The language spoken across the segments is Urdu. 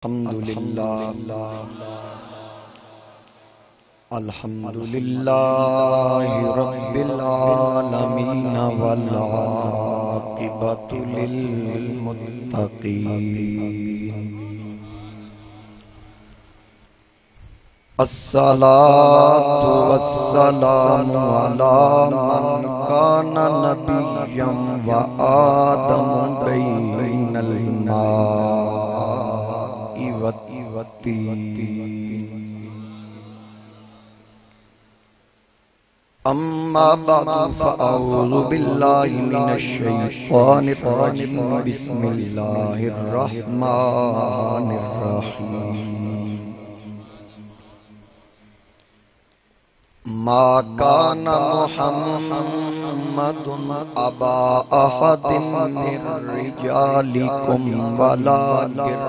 الحمدللہ رب العالمین والعاقبۃ للمتقین الصلاۃ والسلام علی من کان نبیا وآدم بین الماء والطین اما بعد فاعوذ باللہ من الشیطان الرجیم بسم اللہ الرحمن الرحیم ما کان محمد ابا احد من رجالکم ولکن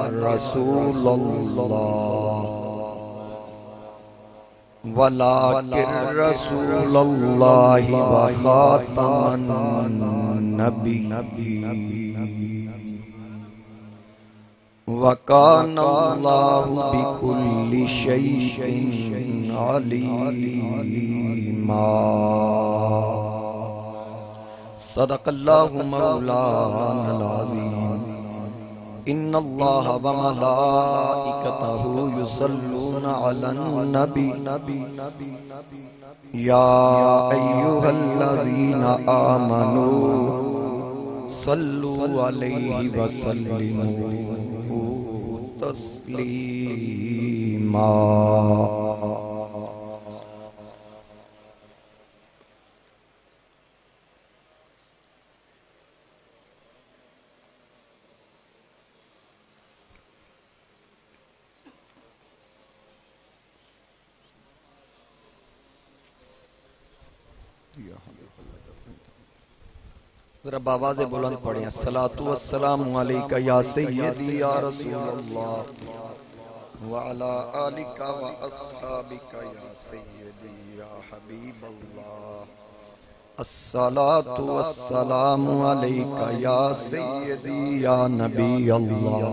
رسول اللہ وخاتم النبیین وکان اللہ بکل شیء علیما صدق اللہ مولانا العظیم ان اللہ وملائکتہ یصلون علی النبی یا ایھا الذین آمنوا صلوا علیہ وسلموا تسلیما ذرا بآواز بلند پڑھیں الصلاۃ والسلام علیک یا سیدی یا رسول اللہ وعلی آلک واصحابک یا سیدی یا حبیب اللہ الصلاۃ والسلام علیک یا سیدی یا نبی اللہ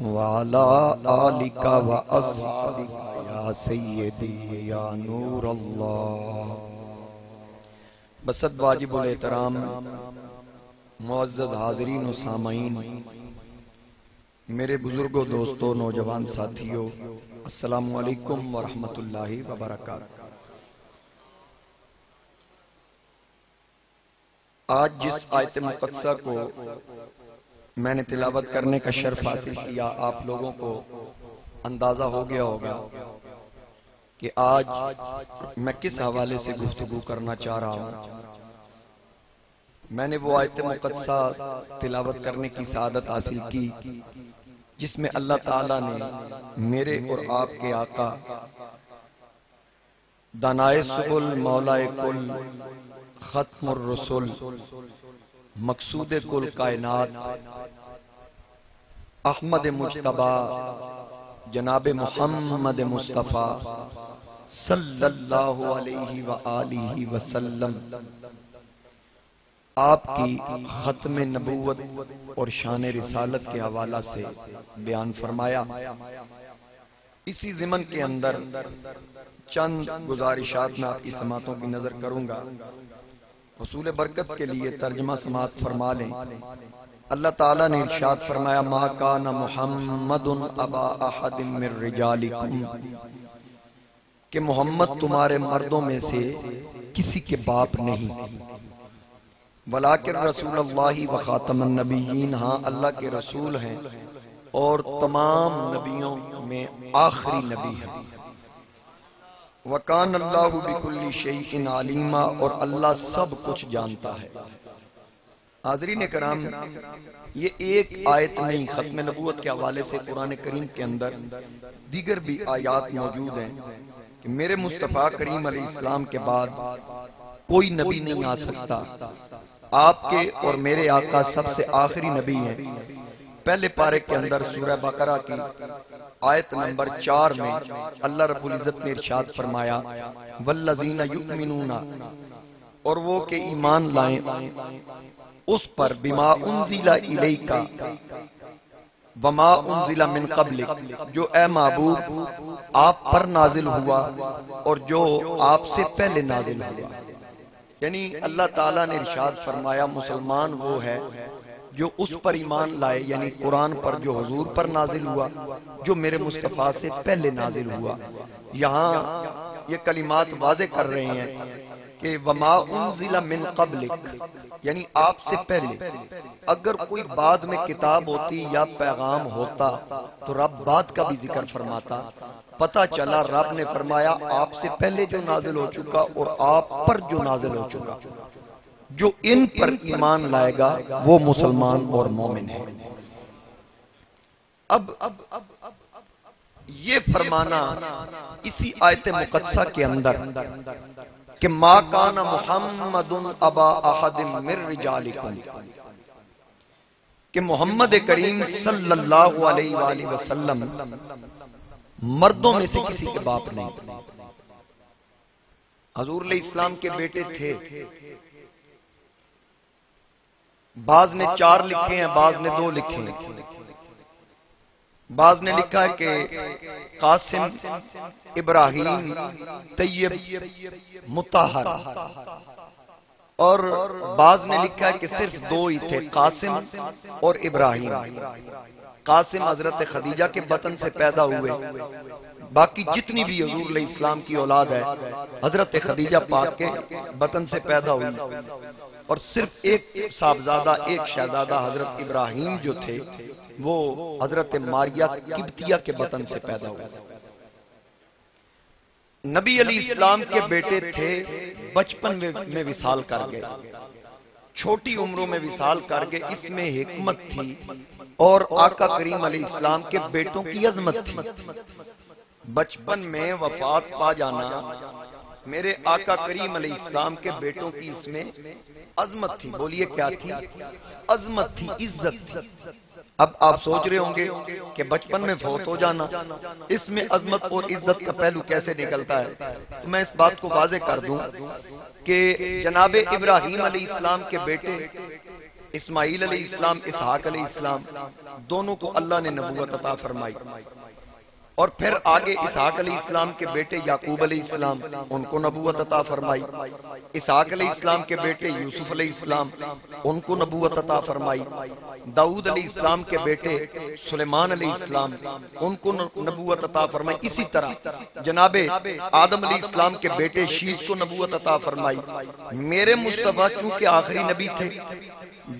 وعلی آلک واصحابک یا سیدی یا نور اللہ بسد واجب الاحترام معزز حاضرین و سامعین میرے بزرگوں دوستوں نوجوان ساتھیوں السلام علیکم ورحمۃ اللہ وبرکاتہ۔ آج جس آیت مقدسہ کو میں نے تلاوت کرنے کا شرف حاصل کیا آپ لوگوں کو اندازہ ہو گیا ہوگا کہ آج میں کس حوالے سے گفتگو کرنا چاہ رہا ہوں۔ میں نے وہ آیت مقدسہ تلاوت کرنے کی سعادت حاصل کی جس میں اللہ تعالیٰ نے میرے اور آپ کے آقا دانائے سبل مولائے کل ختم الرسل مقصود کل کائنات احمد مجتبی جناب محمد مصطفیٰ صلی اللہ علیہ وآلہ وسلم آپ کی ختم نبوت اور شان رسالت کے حوالہ سے بیان فرمایا۔ اسی ضمن کے اندر چند گزارشات میں آپ کی سماعتوں کی نظر کروں گا۔ حصول برکت کے لیے ترجمہ سماعت فرما لیں۔ اللہ تعالیٰ نے ارشاد فرمایا ما کان محمد ابا احد من رجالکم کہ محمد تمہارے مردوں میں سے کسی کے باپ نہیں، ولیکن رسول اللہ وخاتم النبیین ہاں اللہ کے رسول ہیں اور تمام نبیوں میں آخری نبی ہیں، وکان اللہ بکل شیء علیما اور اللہ سب کچھ جانتا ہے۔ حاضرین کرام یہ ایک آیت نہیں، ختم نبوت کے حوالے سے قرآن کریم کے اندر دیگر بھی آیات موجود ہیں کہ میرے مصطفیٰ کریم علیہ السلام کے بعد کوئی نبی نہیں آ سکتا، آپ کے اور میرے آقا سب سے آخری نبی ہیں۔ پہلے پارے کے اندر سورہ بقرہ کی آیت نمبر 4 میں اللہ رب العزت نے ارشاد فرمایا والذین یؤمنون اور وہ کہ ایمان لائیں اس پر بما انزل الیک وما انزل من قبل، جو اے محبوب آپ پر نازل ہوا اور جو آپ سے پہلے نازل ہوا. یعنی اللہ تعالیٰ نے ارشاد فرمایا مسلمان وہ ہے جو اس پر ایمان لائے، یعنی قرآن پر جو حضور پر نازل ہوا، جو میرے مصطفیٰ سے پہلے نازل ہوا. یہاں یہ کلمات واضح کر رہے ہیں کہ وما انزل من قبلک، یعنی آپ سے پہلے. اگر کوئی بعد میں کتاب ہوتی یا پیغام ہوتا تو رب بعد کا بھی ذکر فرماتا. پتہ چلا رب نے فرمایا آپ سے پہلے جو نازل ہو چکا اور آپ پر جو نازل ہو چکا. جو ان پر ایمان لائے گا وہ مسلمان اور مومن ہے. اب یہ فرمانا اسی آیت مقدسہ کے اندر کہ ما کان محمد ابا احد من رجالکم، کہ محمد کریم صلی اللہ علیہ وآلہ وسلم مردوں میں سے کسی کے باپ نہیں. حضور علیہ السلام کے بیٹے تھے، بعض نے 4 لکھے ہیں، بعض نے 2 لکھے ہیں. بعض نے لکھا ہے کہ قاسم، ابراہیم، طیب، مطہر، اور بعض نے لکھا ہے کہ صرف 2 ہی تھے، قاسم اور ابراہیم. قاسم حضرت خدیجہ کے بطن سے پیدا ہوئے، باقی جتنی بھی حضور علیہ السلام کی اولاد ہے حضرت خدیجہ پاک کے بطن سے پیدا ہوئی. اور صرف ایک صاحبزادہ، ایک شہزادہ حضرت ابراہیم جو تھے وہ حضرت ماریہ قبطیہ کے بطن سے پیدا ہوئے. نبی علیہ السلام کے بیٹے تھے، بچپن میں وصال کر گئے، چھوٹی عمروں میں وصال کر گئے. اس میں حکمت تھی اور آقا کریم علیہ السلام کے بیٹوں کی عظمت تھی. بچپن میں وفات پا جانا میرے آقا کریم علیہ السلام کے بیٹوں کی اس میں عظمت تھی. بولیے کیا تھی؟ عظمت تھی، عزت تھی. اب آپ سوچ رہے ہوں گے کہ بچپن میں فوت ہو جانا، اس میں عظمت اور عزت کا پہلو کیسے نکلتا ہے؟ تو میں اس بات کو واضح کر دوں کہ جناب ابراہیم علیہ السلام کے بیٹے اسماعیل علیہ السلام، اسحاق علیہ السلام، دونوں کو اللہ نے نبوت عطا فرمائی. اور پھر آگے اسحاق علیہ السلام کے بیٹے یعقوب علیہ السلام، ان کو نبوت عطا فرمائی. اسحاق علیہ السلام کے بیٹے یوسف علیہ السلام، ان کو نبوت عطا فرمائی. داؤد علیہ السلام کے بیٹے سلیمان علیہ السلام، ان کو نبوت عطا فرمائی. اسی طرح جناب آدم علیہ السلام کے بیٹے شیش کو نبوت عطا فرمائی. میرے مصطفیٰ چونکہ آخری نبی تھے،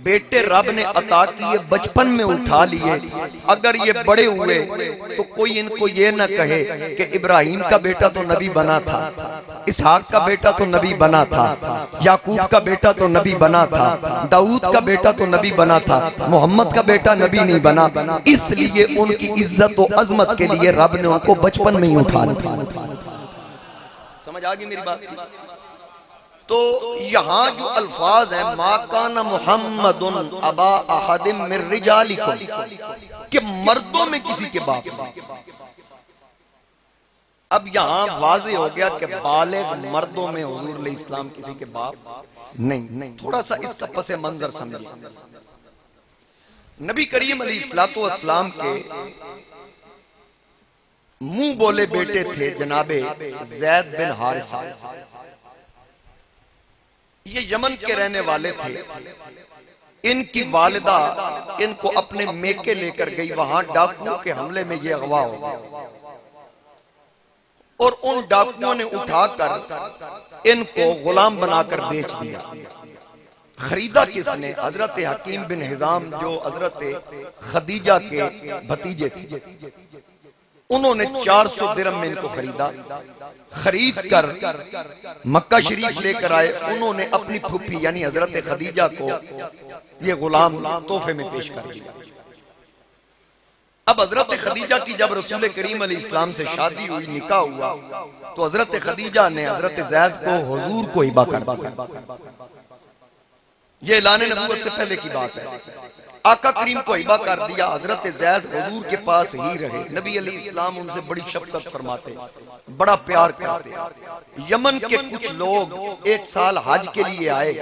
بیٹے رب نے عطا کیے، بچپن میں اٹھا لیے. اگر یہ بڑے ہوئے تو کوئی ان کو یہ نہ کہے کہ ابراہیم کا بیٹا تو نبی بنا تھا، اسحاق کا بیٹا تو نبی بنا تھا، یعقوب کا بیٹا تو نبی بنا تھا، داؤد کا بیٹا تو نبی بنا تھا، محمد کا بیٹا نبی نہیں بنا. اس لیے ان کی عزت و عظمت کے لیے رب نے ان کو بچپن میں ہی اٹھا لیا. سمجھ آگئی میری بات؟ تو یہاں جو الفاظ ہیں ما کان محمد ابا احد من رجالکم، کہ مردوں میں کسی کے باپ. اب یہاں واضح ہو گیا کہ بالغ مردوں میں حضور علیہ السلام کسی کے باپ نہیں. تھوڑا سا اس کا پس منظر سمجھیں. نبی کریم علیہ السلام کے منہ بولے بیٹے تھے جناب زید بن حارثہ. یہ یمن کے رہنے والے تھے. ان کی والدہ ان کو اپنے میکے لے کر گئی، وہاں ڈاکوؤں کے حملے میں یہ اغوا ہو گئے اور ان ڈاکوؤں نے اٹھا کر ان کو غلام بنا کر بیچ دیا. خریدا کس نے؟ حضرت حکیم بن حزام جو حضرت خدیجہ کے بھتیجے تھے. انہوں نے 400 درہم میں ان کو خریدا. خرید کر مکہ شریف لے کر آئے. انہوں نے اپنی پھوپھی یعنی حضرت خدیجہ کو یہ غلام تحفے میں پیش کر دیا. اب حضرت خدیجہ کی جب رسول کریم علیہ السلام سے شادی ہوئی، نکاح ہوا، تو حضرت خدیجہ نے حضرت زید کو حضور کو ہبہ کر دیا. یہ اعلان نبوت سے پہلے کی بات ہے. آقا کریم کو ہبہ کر دیا. حضرت زید حضور کے پاس ہی رہے. نبی علیہ السلام ان سے بڑی شفقت فرماتے، بڑا پیار کرتے. یمن کے کچھ لوگ 1 سال حج کے لیے آئے.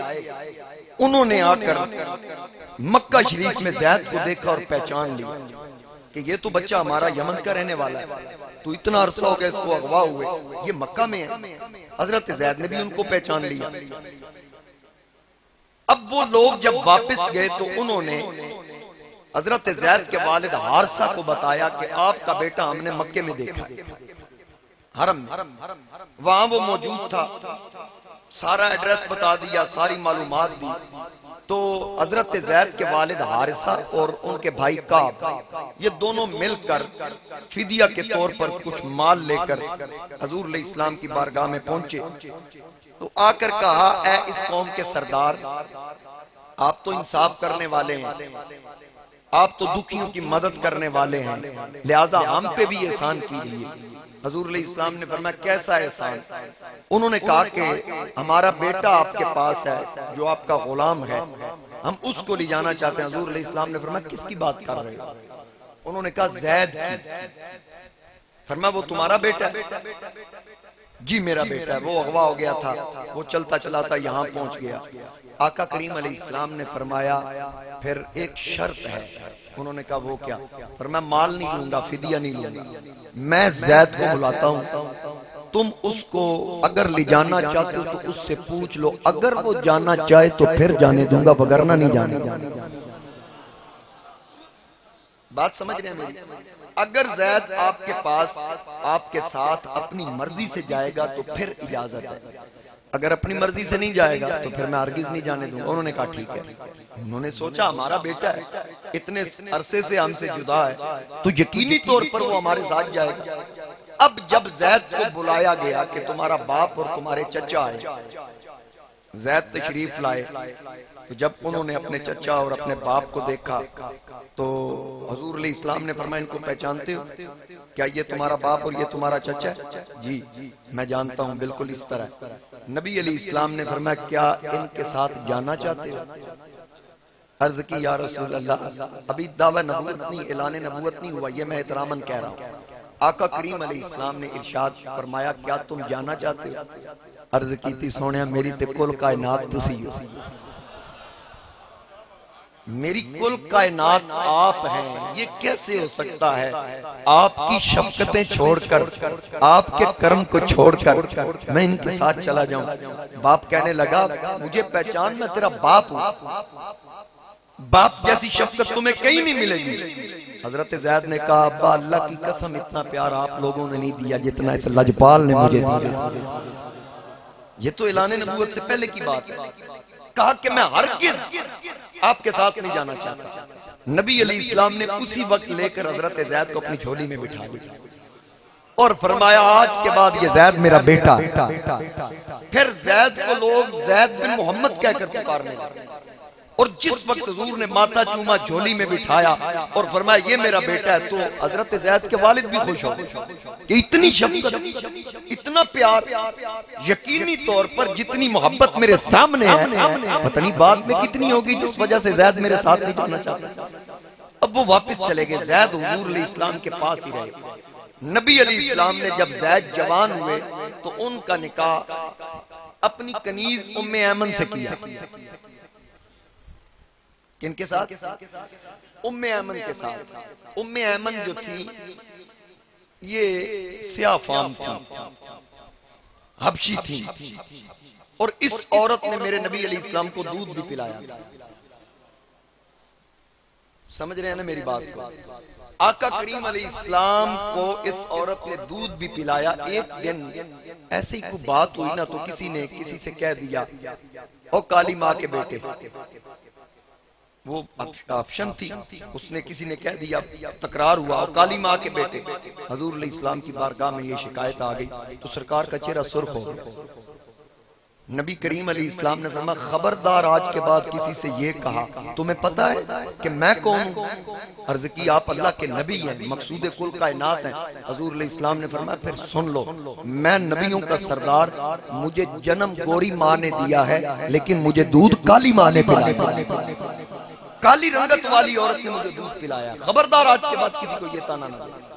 انہوں نے آ کر مکہ شریف میں زید کو دیکھا اور پہچان لی. کہ یہ تو بچہ ہمارا یمن کا رہنے والا ہے، تو اتنا عرصہ ہو گیا اس کو اغوا ہوئے، یہ مکہ میں ہے۔ حضرت زید نے بھی ان کو پہچان لیا۔ اب وہ لوگ جب واپس گئے تو انہوں نے حضرت زید کے والد حارثہ کو بتایا کہ آپ کا بیٹا ہم نے مکے میں دیکھا، حرم میں، وہاں وہ موجود تھا، سارا ایڈریس بتا دیا، ساری معلومات دی۔ تو حضرت زید کے والد حارثہ اور ان کے بھائی کعب، یہ دونوں مل کر فدیہ کے طور پر کچھ مال لے کر حضور علیہ السلام کی بارگاہ میں پہنچے۔ تو آ کر کہا، اے اس قوم کے سردار، آپ تو انصاف کرنے والے ہیں، آپ تو دکھیوں کی مدد کرنے والے ہیں، لہٰذا ہم پہ بھی احسان کیجیے۔ حضور علیہ السلام نے فرمایا کیسا احسان؟ انہوں نے کہا کہ ہمارا بیٹا آپ کے پاس ہے جو آپ کا غلام ہے، ہم اس کو لے جانا چاہتے ہیں۔ حضور علیہ السلام نے فرمایا کس کی بات کر رہے ہیں؟ انہوں نے کہا زید کی۔ فرمایا وہ تمہارا بیٹا ہے؟ جی میرا بیٹا ہے، وہ اغوا ہو گیا تھا، وہ چلتا چلا تھا یہاں پہنچ گیا۔ آقا کریم علیہ السلام نے فرمایا پھر ایک شرط ہے۔ انہوں نے کہا وہ کیا؟ فرمایا مال نہیں لوں گا، فدیہ نہیں لوں گا، میں زید کو بلاتا ہوں، تم اس کو اگر لے جانا چاہتے ہو تو اس سے پوچھ لو، اگر وہ جانا چاہے تو پھر جانے دوں گا، وگرنہ نہیں جانے دوں گا۔ بات سمجھ رہے ہیں میری؟ اگر زید آپ کے پاس آپ کے ساتھ اپنی مرضی سے جائے گا تو پھر اجازت ہے، اگر اپنی مرضی سے نہیں جائے گا تو پھر میں ہرگز نہیں جانے دوں گا۔ انہوں نے کہا ٹھیک ہے۔ انہوں نے سوچا ہمارا بیٹا ہے، اتنے عرصے سے ہم سے جدا ہے، تو یقینی طور پر وہ ہمارے ساتھ جائے گا۔ اب جب زید کو بلایا گیا کہ تمہارا باپ اور تمہارے چچا آئے، زید تشریف لائے، تو جب انہوں نے اپنے چچا اور اپنے باپ کو دیکھا تو حضور علیہ السلام نے فرمایا ان کو پہچانتے ہو؟ کیا یہ تمہارا باپ اور یہ تمہارا چچا ہے؟ جی میں جانتا ہوں، بالکل اس طرح۔ نبی علیہ السلام نے فرمایا کیا ان کے ساتھ جانا چاہتے ہو؟ عرض کی یا رسول اللہ ابھی دعویٰ نبوت نہیں، اعلان نبوت نہیں ہوا، یہ میں احتراماً کہہ رہا ہوں۔ آقا کریم علیہ السلام نے ارشاد فرمایا کیا تم جانا چاہتے ہو؟ عرض کی تھی سونیا میری تے کل کائنات تسی ہو، میری کل کائنات آپ ہیں، یہ کیسے ہو سکتا ہے؟ آپ کی شفقتیں چھوڑ کر، آپ کے کرم کو چھوڑ کر میں ان کے ساتھ چلا جاؤں؟ باپ کہنے لگا مجھے پہچان، میں تیرا باپ ہوں، باپ جیسی شفقت تمہیں کہیں نہیں ملے گی۔ حضرت زید نے کہا ابا اللہ کی قسم اتنا پیار آپ لوگوں نے نہیں دیا جتنا اس لجپال نے مجھے دیا۔ یہ تو اعلان نبوت سے پہلے کی بات ہے۔ کہا کہ میں ہرگز آپ کے ساتھ نہیں جانا چاہتا۔ نبی علیہ السلام نے اسی وقت لے کر حضرت زید کو اپنی جھولی میں بٹھا دیا اور فرمایا آج کے بعد یہ زید میرا بیٹا۔ پھر زید کو لوگ زید بن محمد کہہ کر پکارنے لگے، اور جس وقت حضور نے ماتھا چوما، جھولی میں بٹھایا اور فرمایا یہ میرا بیٹا ہے، تو حضرت زید کے والد بھی خوش ہو کہ اتنی شفقت، اتنا پیار، یقینی طور پر جتنی محبت میرے سامنے ہے پتہ نہیں بعد میں کتنی ہوگی جس وجہ سے زید میرے ساتھ نہیں جانا چاہتا۔ اب وہ واپس چلے گئے، زید حضور علیہ السلام کے پاس ہی رہے۔ نبی علیہ السلام نے جب زید جوان ہوئے تو ان کا نکاح اپنی کنیز ام ایمن سے کیا۔ کن کے ساتھ؟ ام ایمن کے ساتھ۔ ام ایمن جو تھی یہ سیاہ فام تھی، حبشی تھی، اور اس عورت نے میرے نبی علیہ السلام کو دودھ بھی پلایا۔ سمجھ رہے ہیں نا میری بات کو؟ آقا کریم علیہ السلام کو اس عورت نے دودھ بھی پلایا۔ ایک دن ایسے ہی کوئی بات ہوئی نا، تو کسی نے کسی سے کہہ دیا او کالی ماں کے بیٹے، وہ آپشن تھی، اس نے کسی نے کہہ دیا، تکرار ہوا، اور کالی ماں کے بیٹے۔ حضور علیہ السلام کی بارگاہ میں یہ شکایت آ گئی تو سرکار کا چہرہ سرخ ہو گیا۔ نبی کریم علیہ السلام نے فرمایا خبردار آج کے بعد کسی سے یہ کہا تمہیں پتہ ہے کہ میں کون ہوں؟ عرض کی آپ اللہ کے نبی ہیں، مقصود کل کائنات ہیں۔ حضور علیہ السلام نے فرمایا پھر سن لو، میں نبیوں کا سردار، مجھے جنم گوری ماں نے دیا ہے لیکن مجھے دودھ کالی ماں نے پلایا، کالی رنگت والی عورت نے مجھے دودھ پلایا۔ خبردار آج کے بعد کسی کو یہ تانا نہ دے۔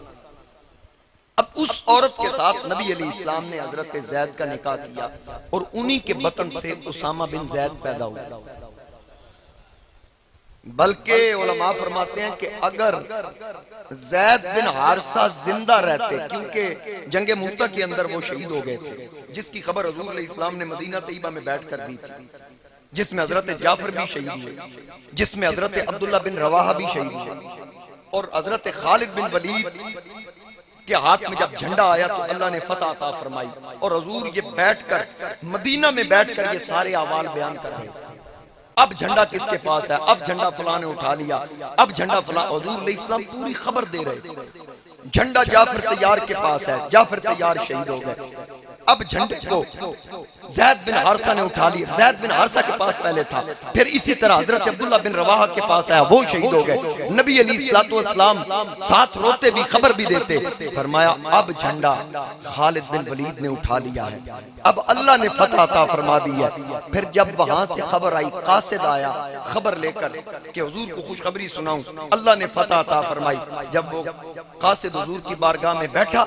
اب اس عورت کے ساتھ نبی علیہ السلام نے حضرت زید کا نکاح کیا اور انہی کے بطن سے اسامہ بن زید پیدا ہوا۔ بلکہ علماء فرماتے ہیں کہ اگر زید بن حارثہ زندہ رہتے، کیونکہ جنگ موتا کے اندر وہ شہید ہو گئے تھے، جس کی خبر حضور علیہ السلام نے مدینہ طیبہ میں بیٹھ کر دی تھی، جس میں حضرت جعفر بھی شہید ہوئے، جس میں حضرت عبداللہ بن رواحہ بھی شہید ہوئے، اور حضرت خالد بن ولید کے ہاتھ میں جب جھنڈا آیا تو اللہ نے فتح عطا فرمائی، اور حضور یہ بیٹھ کر مدینہ میں بیٹھ کر یہ سارے احوال بیان کر رہے ہیں۔ اب جھنڈا کس کے پاس ہے، اب جھنڈا فلاں نے اٹھا لیا، اب جھنڈا فلاں، حضور علیہ السلام پوری خبر دے رہے، جھنڈا جعفر طیار کے پاس ہے، جعفر طیار شہید ہو گئے، اب جھنڈے کو زید بن حارثہ نے اٹھا لیا، زید بن حارثہ کے پاس پہلے تھا، پھر اسی طرح حضرت عبداللہ بن رواحہ کے پاس آیا، وہ شہید ہو گئے، نبی علیہ السلام ساتھ روتے بھی خبر بھی دیتے، فرمایا اب جھنڈا خالد بن ولید نے اٹھا لیا ہے، اب اللہ نے فتح عطا فرما دی ہے۔ پھر جب وہاں سے خبر آئی، قاصد آیا خبر لے کر کہ حضور کو خوشخبری سناؤں، اللہ نے فتح عطا فرمائی۔ جب وہ قاصد حضور کی بارگاہ میں بیٹھا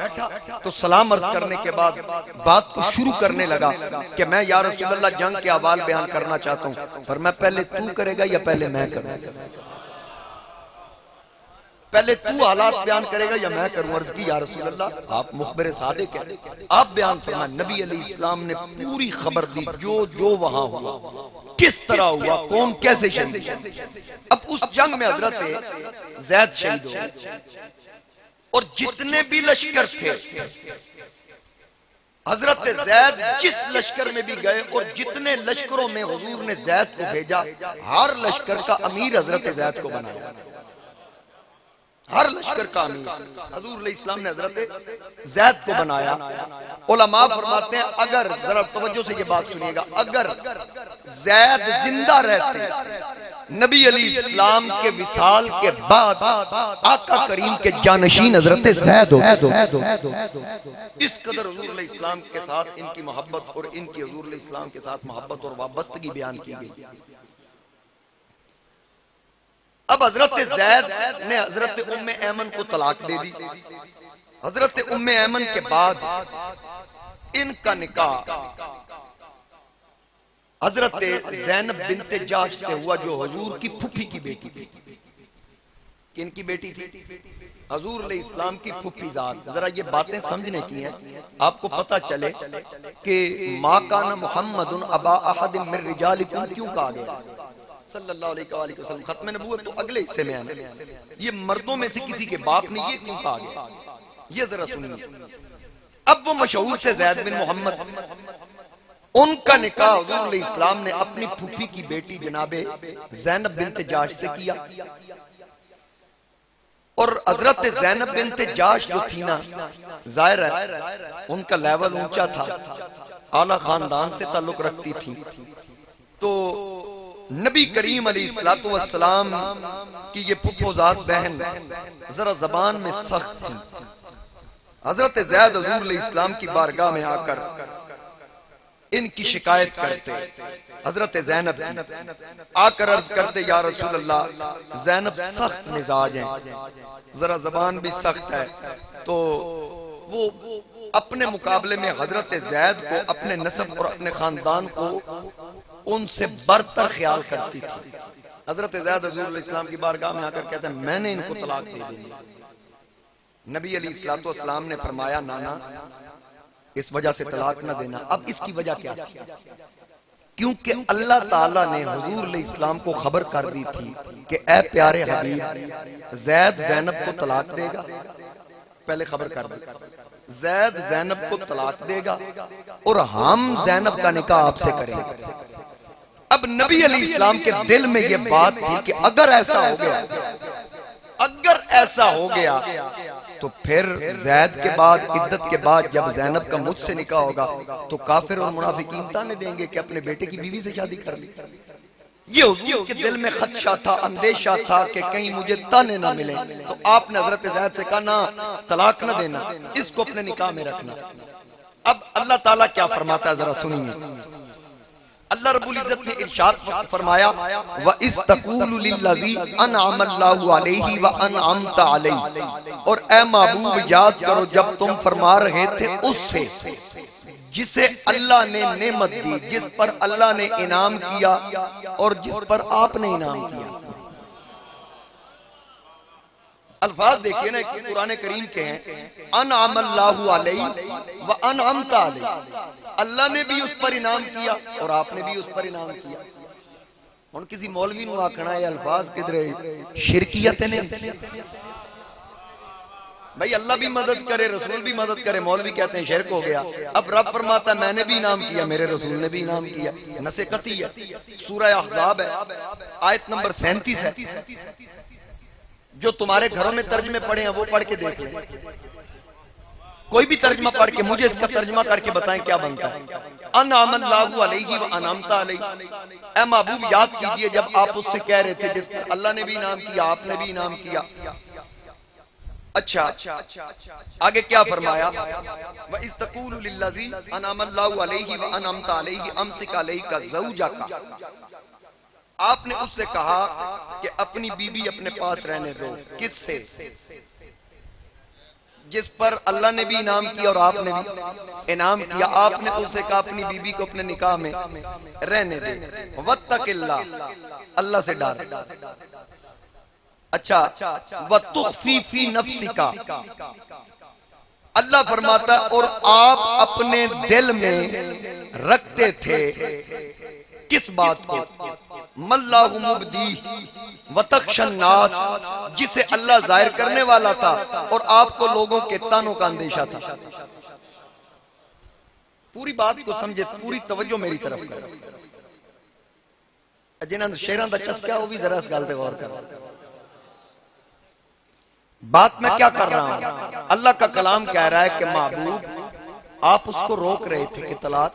تو سلام عرض کرنے کے بعد بات کو شروع کرنے لگا کہ میں یا رسول اللہ جنگ کے احوال بیان کرنا چاہتا ہوں، پر میں پہلے تو کرے گا یا پہلے میں کروں؟ پہلے تو حالات بیان کرے گا یا میں کروں؟ عرض کی یا رسول اللہ آپ مخبر صادق ہیں، آپ بیان فرمائیں۔ نبی علیہ السلام نے پوری خبر دی، جو وہاں ہوا، کس طرح ہوا، کون کیسے شہید۔ اب اس جنگ میں حضرت زید شہید ہو، اور جتنے بھی لشکر تھے حضرت زید جس لشکر میں بھی گئے، اور جتنے لشکروں میں حضور نے زید کو بھیجا، ہر لشکر کا امیر حضرت زید کو بنایا، ہر لشکر کا امیر حضور علیہ السلام نے حضرت زید کو بنایا۔ علماء فرماتے ہیں اگر ذرا توجہ سے یہ بات سنیے گا، اگر زید زندہ رہتے نبی علیہ السلام کے وصال کے بعد آقا کریم کے جانشین حضرت زید ہوتے، اس قدر حضور علیہ السلام کے ساتھ ان کی محبت اور ان کی حضور علیہ السلام کے ساتھ محبت اور وابستگی بیان کی گئی۔ اب حضرت زید نے حضرت ام ایمن کو طلاق دے دی، حضرت ام ایمن کے بعد ان کا نکاح حضرت زینب بنت جاش سے ہوا، جو حضور کی پھپھی کی بیٹی تھی۔ کن کی بیٹی تھی؟ حضور علیہ السلام کی پھپھی ذات۔ ذرا یہ باتیں سمجھنے کی ہیں، آپ کو پتہ چلے کہ ما کان محمد ابا احد من رجالکم کیوں کہا گیا صلی اللہ علیہ وآلہ وسلم؟ ختم نبوت تو اگلے حصے میں ہے، یہ مردوں میں سے کسی کے باپ نہیں، یہ کیوں کہا گیا؟ یہ ذرا سنیے۔ اب وہ مشہور تھے زید بن محمد، ان کا نکاح حضور علیہ السلام نے اپنی پھوپھی کی بیٹی جناب زینب بنت جاش سے کیا، اور حضرت زینب بنت جاش جو تھی نا، ظاہر ہے ان کا لیول اونچا تھا، اعلیٰ خاندان سے تعلق رکھتی تھی، تو نبی کریم علیہ السلام کی یہ پھپھو ذات بہن ذرا زبان میں سخت تھی۔ حضرت زید حضور علیہ السلام کی بارگاہ میں آ کر ان کی شکایت کرتے، حضرت زینب آ کر عرض کرتے یا رسول اللہ زینب سخت مزاج ہیں، ذرا زبان بھی سخت ہے، تو وہ اپنے مقابلے میں حضرت زید کو، اپنے نسب اور اپنے خاندان کو ان سے برتر خیال کرتی تھی۔ حضرت زید حضور علیہ السلام کی بارگاہ میں آ کر کہتے ہیں میں نے ان کو طلاق دے دی۔ نبی علیہ السلام نے فرمایا نانا اس وجہ سے طلاق نہ دینا۔ اب اس کی وجہ کیا تھی؟ کیونکہ اللہ تعالیٰ نے حضور علیہ السلام کو خبر کر دی تھی کہ اے پیارے حبیب زید زینب کو طلاق دے گا، پہلے خبر کر دی، زید زینب کو طلاق دے گا اور ہم زینب کا نکاح آپ سے کریں گے۔ اب نبی علیہ السلام کے دل میں یہ بات تھی کہ اگر ایسا ہو گیا تو پھر زید کے بعد، عدت کے بعد جب زینب کا مجھ سے نکاح ہوگا تو کافر اور منافقین تانے دیں گے کہ اپنے بیٹے کی بیوی سے شادی کر لی۔ یہ حضور کے دل میں خدشہ تھا، اندیشہ تھا کہ کہیں مجھے تانے نہ ملیں، تو آپ نے حضرت زید سے کہا نہ طلاق نہ دینا، اس کو اپنے نکاح میں رکھنا۔ اب اللہ تعالیٰ کیا فرماتا ہے ذرا سنیے۔ اللہ رب العزت نے ارشاد فرمایا وَإِذْ تَقُولُ لِلَّذِي أَنْعَمَ اللَّهُ عَلَيْهِ وَأَنْعَمْتَ عَلَيْهِ، اور اے محبوب یاد کرو جب تم فرما رہے تھے اس سے جسے اللہ نے نعمت دی، جس پر اللہ نے انعام کیا اور جس پر آپ نے انعام کیا۔ الفاظ دیکھیے نا کہ قرآن کریم کے ہیں انعم اللہ علیہ وانعمت علیہ، اللہ نے بھی اس پر انعام کیا اور آپ نے بھی اس پر انعام کیا۔ ہن کسی مولوی نو آکھنا ہے الفاظ کدھر شرکیت نے، بھائی اللہ بھی مدد کرے رسول بھی مدد کرے، مولوی کہتے ہیں شرک ہو گیا۔ اب رب فرماتا ہے میں نے بھی انعام کیا، میرے رسول نے بھی انعام کیا، نص قطعی ہے، سورہ احزاب ہے، آیت نمبر 37 ہے۔ جو تمہارے گھروں میں ترجمے پڑھے ہیں وہ پڑھ کے دیکھ لیں، کوئی بھی ترجمہ پڑھ کے مجھے اس کا ترجمہ کر کے بتائیں کیا بنتا ہے۔ انعم اللہ علیہ وانعمت علیہ، اے محبوب یاد کیجئے جب آپ اس سے کہہ رہے تھے جس پر اللہ نے بھی انعام کیا آپ نے بھی انعام کیا۔ اچھا آگے کیا فرمایا، وَإِذْ تَقُولُ لِلَّذِي أَنْعَمَ اللَّهُ عَلَيْهِ وَأَنْعَمْتَ عَلَيْهِ أَمْسِكْ عَلَيْكَ زَوْجَكَ، آپ نے اس سے کہا کہ اپنی بیوی اپنے پاس رہنے دو، کس سے؟ جس پر اللہ نے بھی انعام کیا اور آپ نے بھی انعام کیا۔ آپ نے اس سے کہا اپنی بیوی کو اپنے نکاح میں رہنے دے، وَاتَّقِ اللَّهَ، اللہ سے ڈر۔ اچھا وَتُخْفِي فِي نَفْسِكَ، اللہ فرماتا ہے اور آپ اپنے دل میں رکھتے تھے کس بات کو، مَاللَّهُ مُبْدِيهِ وَتَخْشَى النَّاسَ، جسے اللہ ظاہر کرنے والا تھا اور آپ کو لوگوں کے تانوں کا اندیشہ تھا۔ پوری بات کو سمجھے، پوری توجہ میری طرف کرو، جنہاں شیراں دا چسکا وہ بھی ذرا اس گل تے غور کرو۔ بات میں کیا کر رہا ہوں، اللہ کا کلام کہہ رہا ہے کہ محبوب آپ اس کو روک رہے تھے کہ طلاق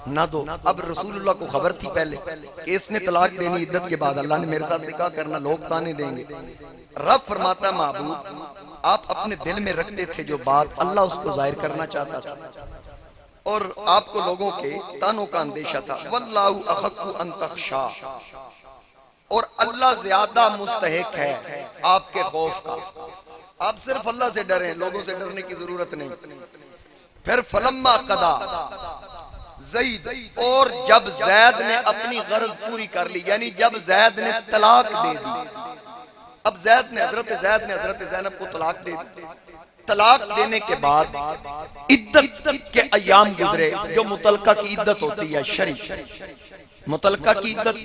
نہ دو۔ اب رسول اللہ کو خبر تھی پہلے کہ اس نے طلاق دینی عدت کے بعد، اللہ نے میرے ساتھ نکاح کرنا، لوگ تانے دیں گے۔ رب فرماتا ہے محبوب آپ اپنے دل میں رکھتے تھے جو بات، اللہ اس کو ظاہر کرنا چاہتا تھا اور آپ کو لوگوں کے تانوں کا اندیشہ تھا۔ واللہ احق ان تخشا، اور اللہ زیادہ مستحق ہے آپ کے خوف کا، آپ صرف اللہ سے ڈریں، لوگوں سے ڈرنے کی ضرورت نہیں۔ پھر فلما قضا زید، اور جب زید نے اپنی غرض پوری کر لی، یعنی جب زید نے طلاق دے دی، اب حضرت زید نے حضرت زینب کو طلاق دے دی۔ طلاق دینے کے بعد عدت کے ایام گزرے، جو مطلقہ کی عدت ہوتی ہے شرعی، مطلقہ کی عدت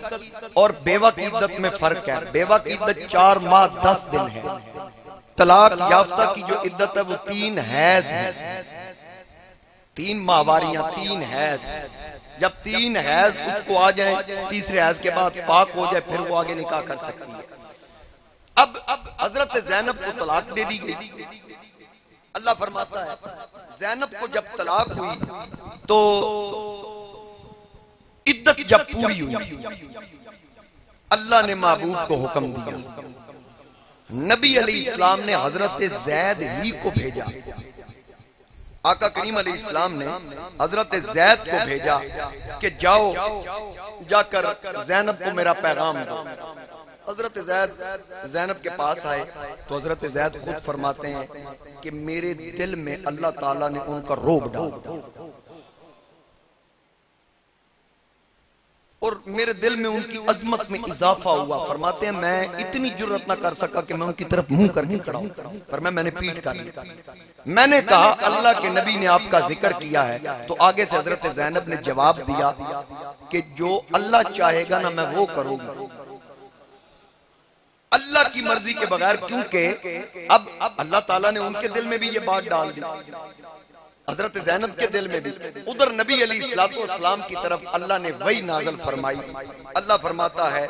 اور بیوہ کی عدت میں فرق ہے۔ بیوہ کی عدت 4 ماہ 10 دن ہے، طلاق یافتہ کی جو عدت ہے وہ 3 حیض ہے، 3 ماہواریاں، 3 حیض۔ جب 3 حیض اس کو آ جائیں، تیسرے حیض کے بعد پاک ہو جائے، پھر وہ آگے نکاح کر سکتی ہے۔ اب حضرت زینب کو طلاق دے دی گئی۔ اللہ فرماتا ہے زینب کو جب طلاق ہوئی تو عدت جب پوری ہوئی، اللہ نے محبوب کو حکم دیا، نبی علیہ السلام نے حضرت زید ہی کو بھیجا، آقا کریم علیہ السلام نے حضرت زید کو بھیجا کہ جاؤ جا کر زینب کو میرا پیغام دو۔ حضرت زید زینب کے پاس آئے تو حضرت زید خود فرماتے ہیں کہ میرے دل میں اللہ تعالیٰ نے ان کا روب ڈالا اور میرے دل میں ان کی عظمت میں اضافہ ہوا۔ فرماتے ہیں میں اتنی جرت نہ کر سکا کہ میں ان کی طرف منہ کر کے کھڑا ہوں، پر میں نے پیٹ کر لی۔ میں نے کہا اللہ کے نبی نے آپ کا ذکر کیا ہے، تو آگے سے حضرت زینب نے جواب دیا کہ جو اللہ چاہے گا نا میں وہ کروں گا، اللہ کی مرضی کے بغیر، کیونکہ اب اللہ تعالیٰ نے ان کے دل میں بھی یہ بات ڈال دی، حضرت زینب کے دل میں بھی۔ ادھر نبی علیہ السلام کی طرف اللہ نے وحی نازل فرمائی۔ اللہ فرماتا ہے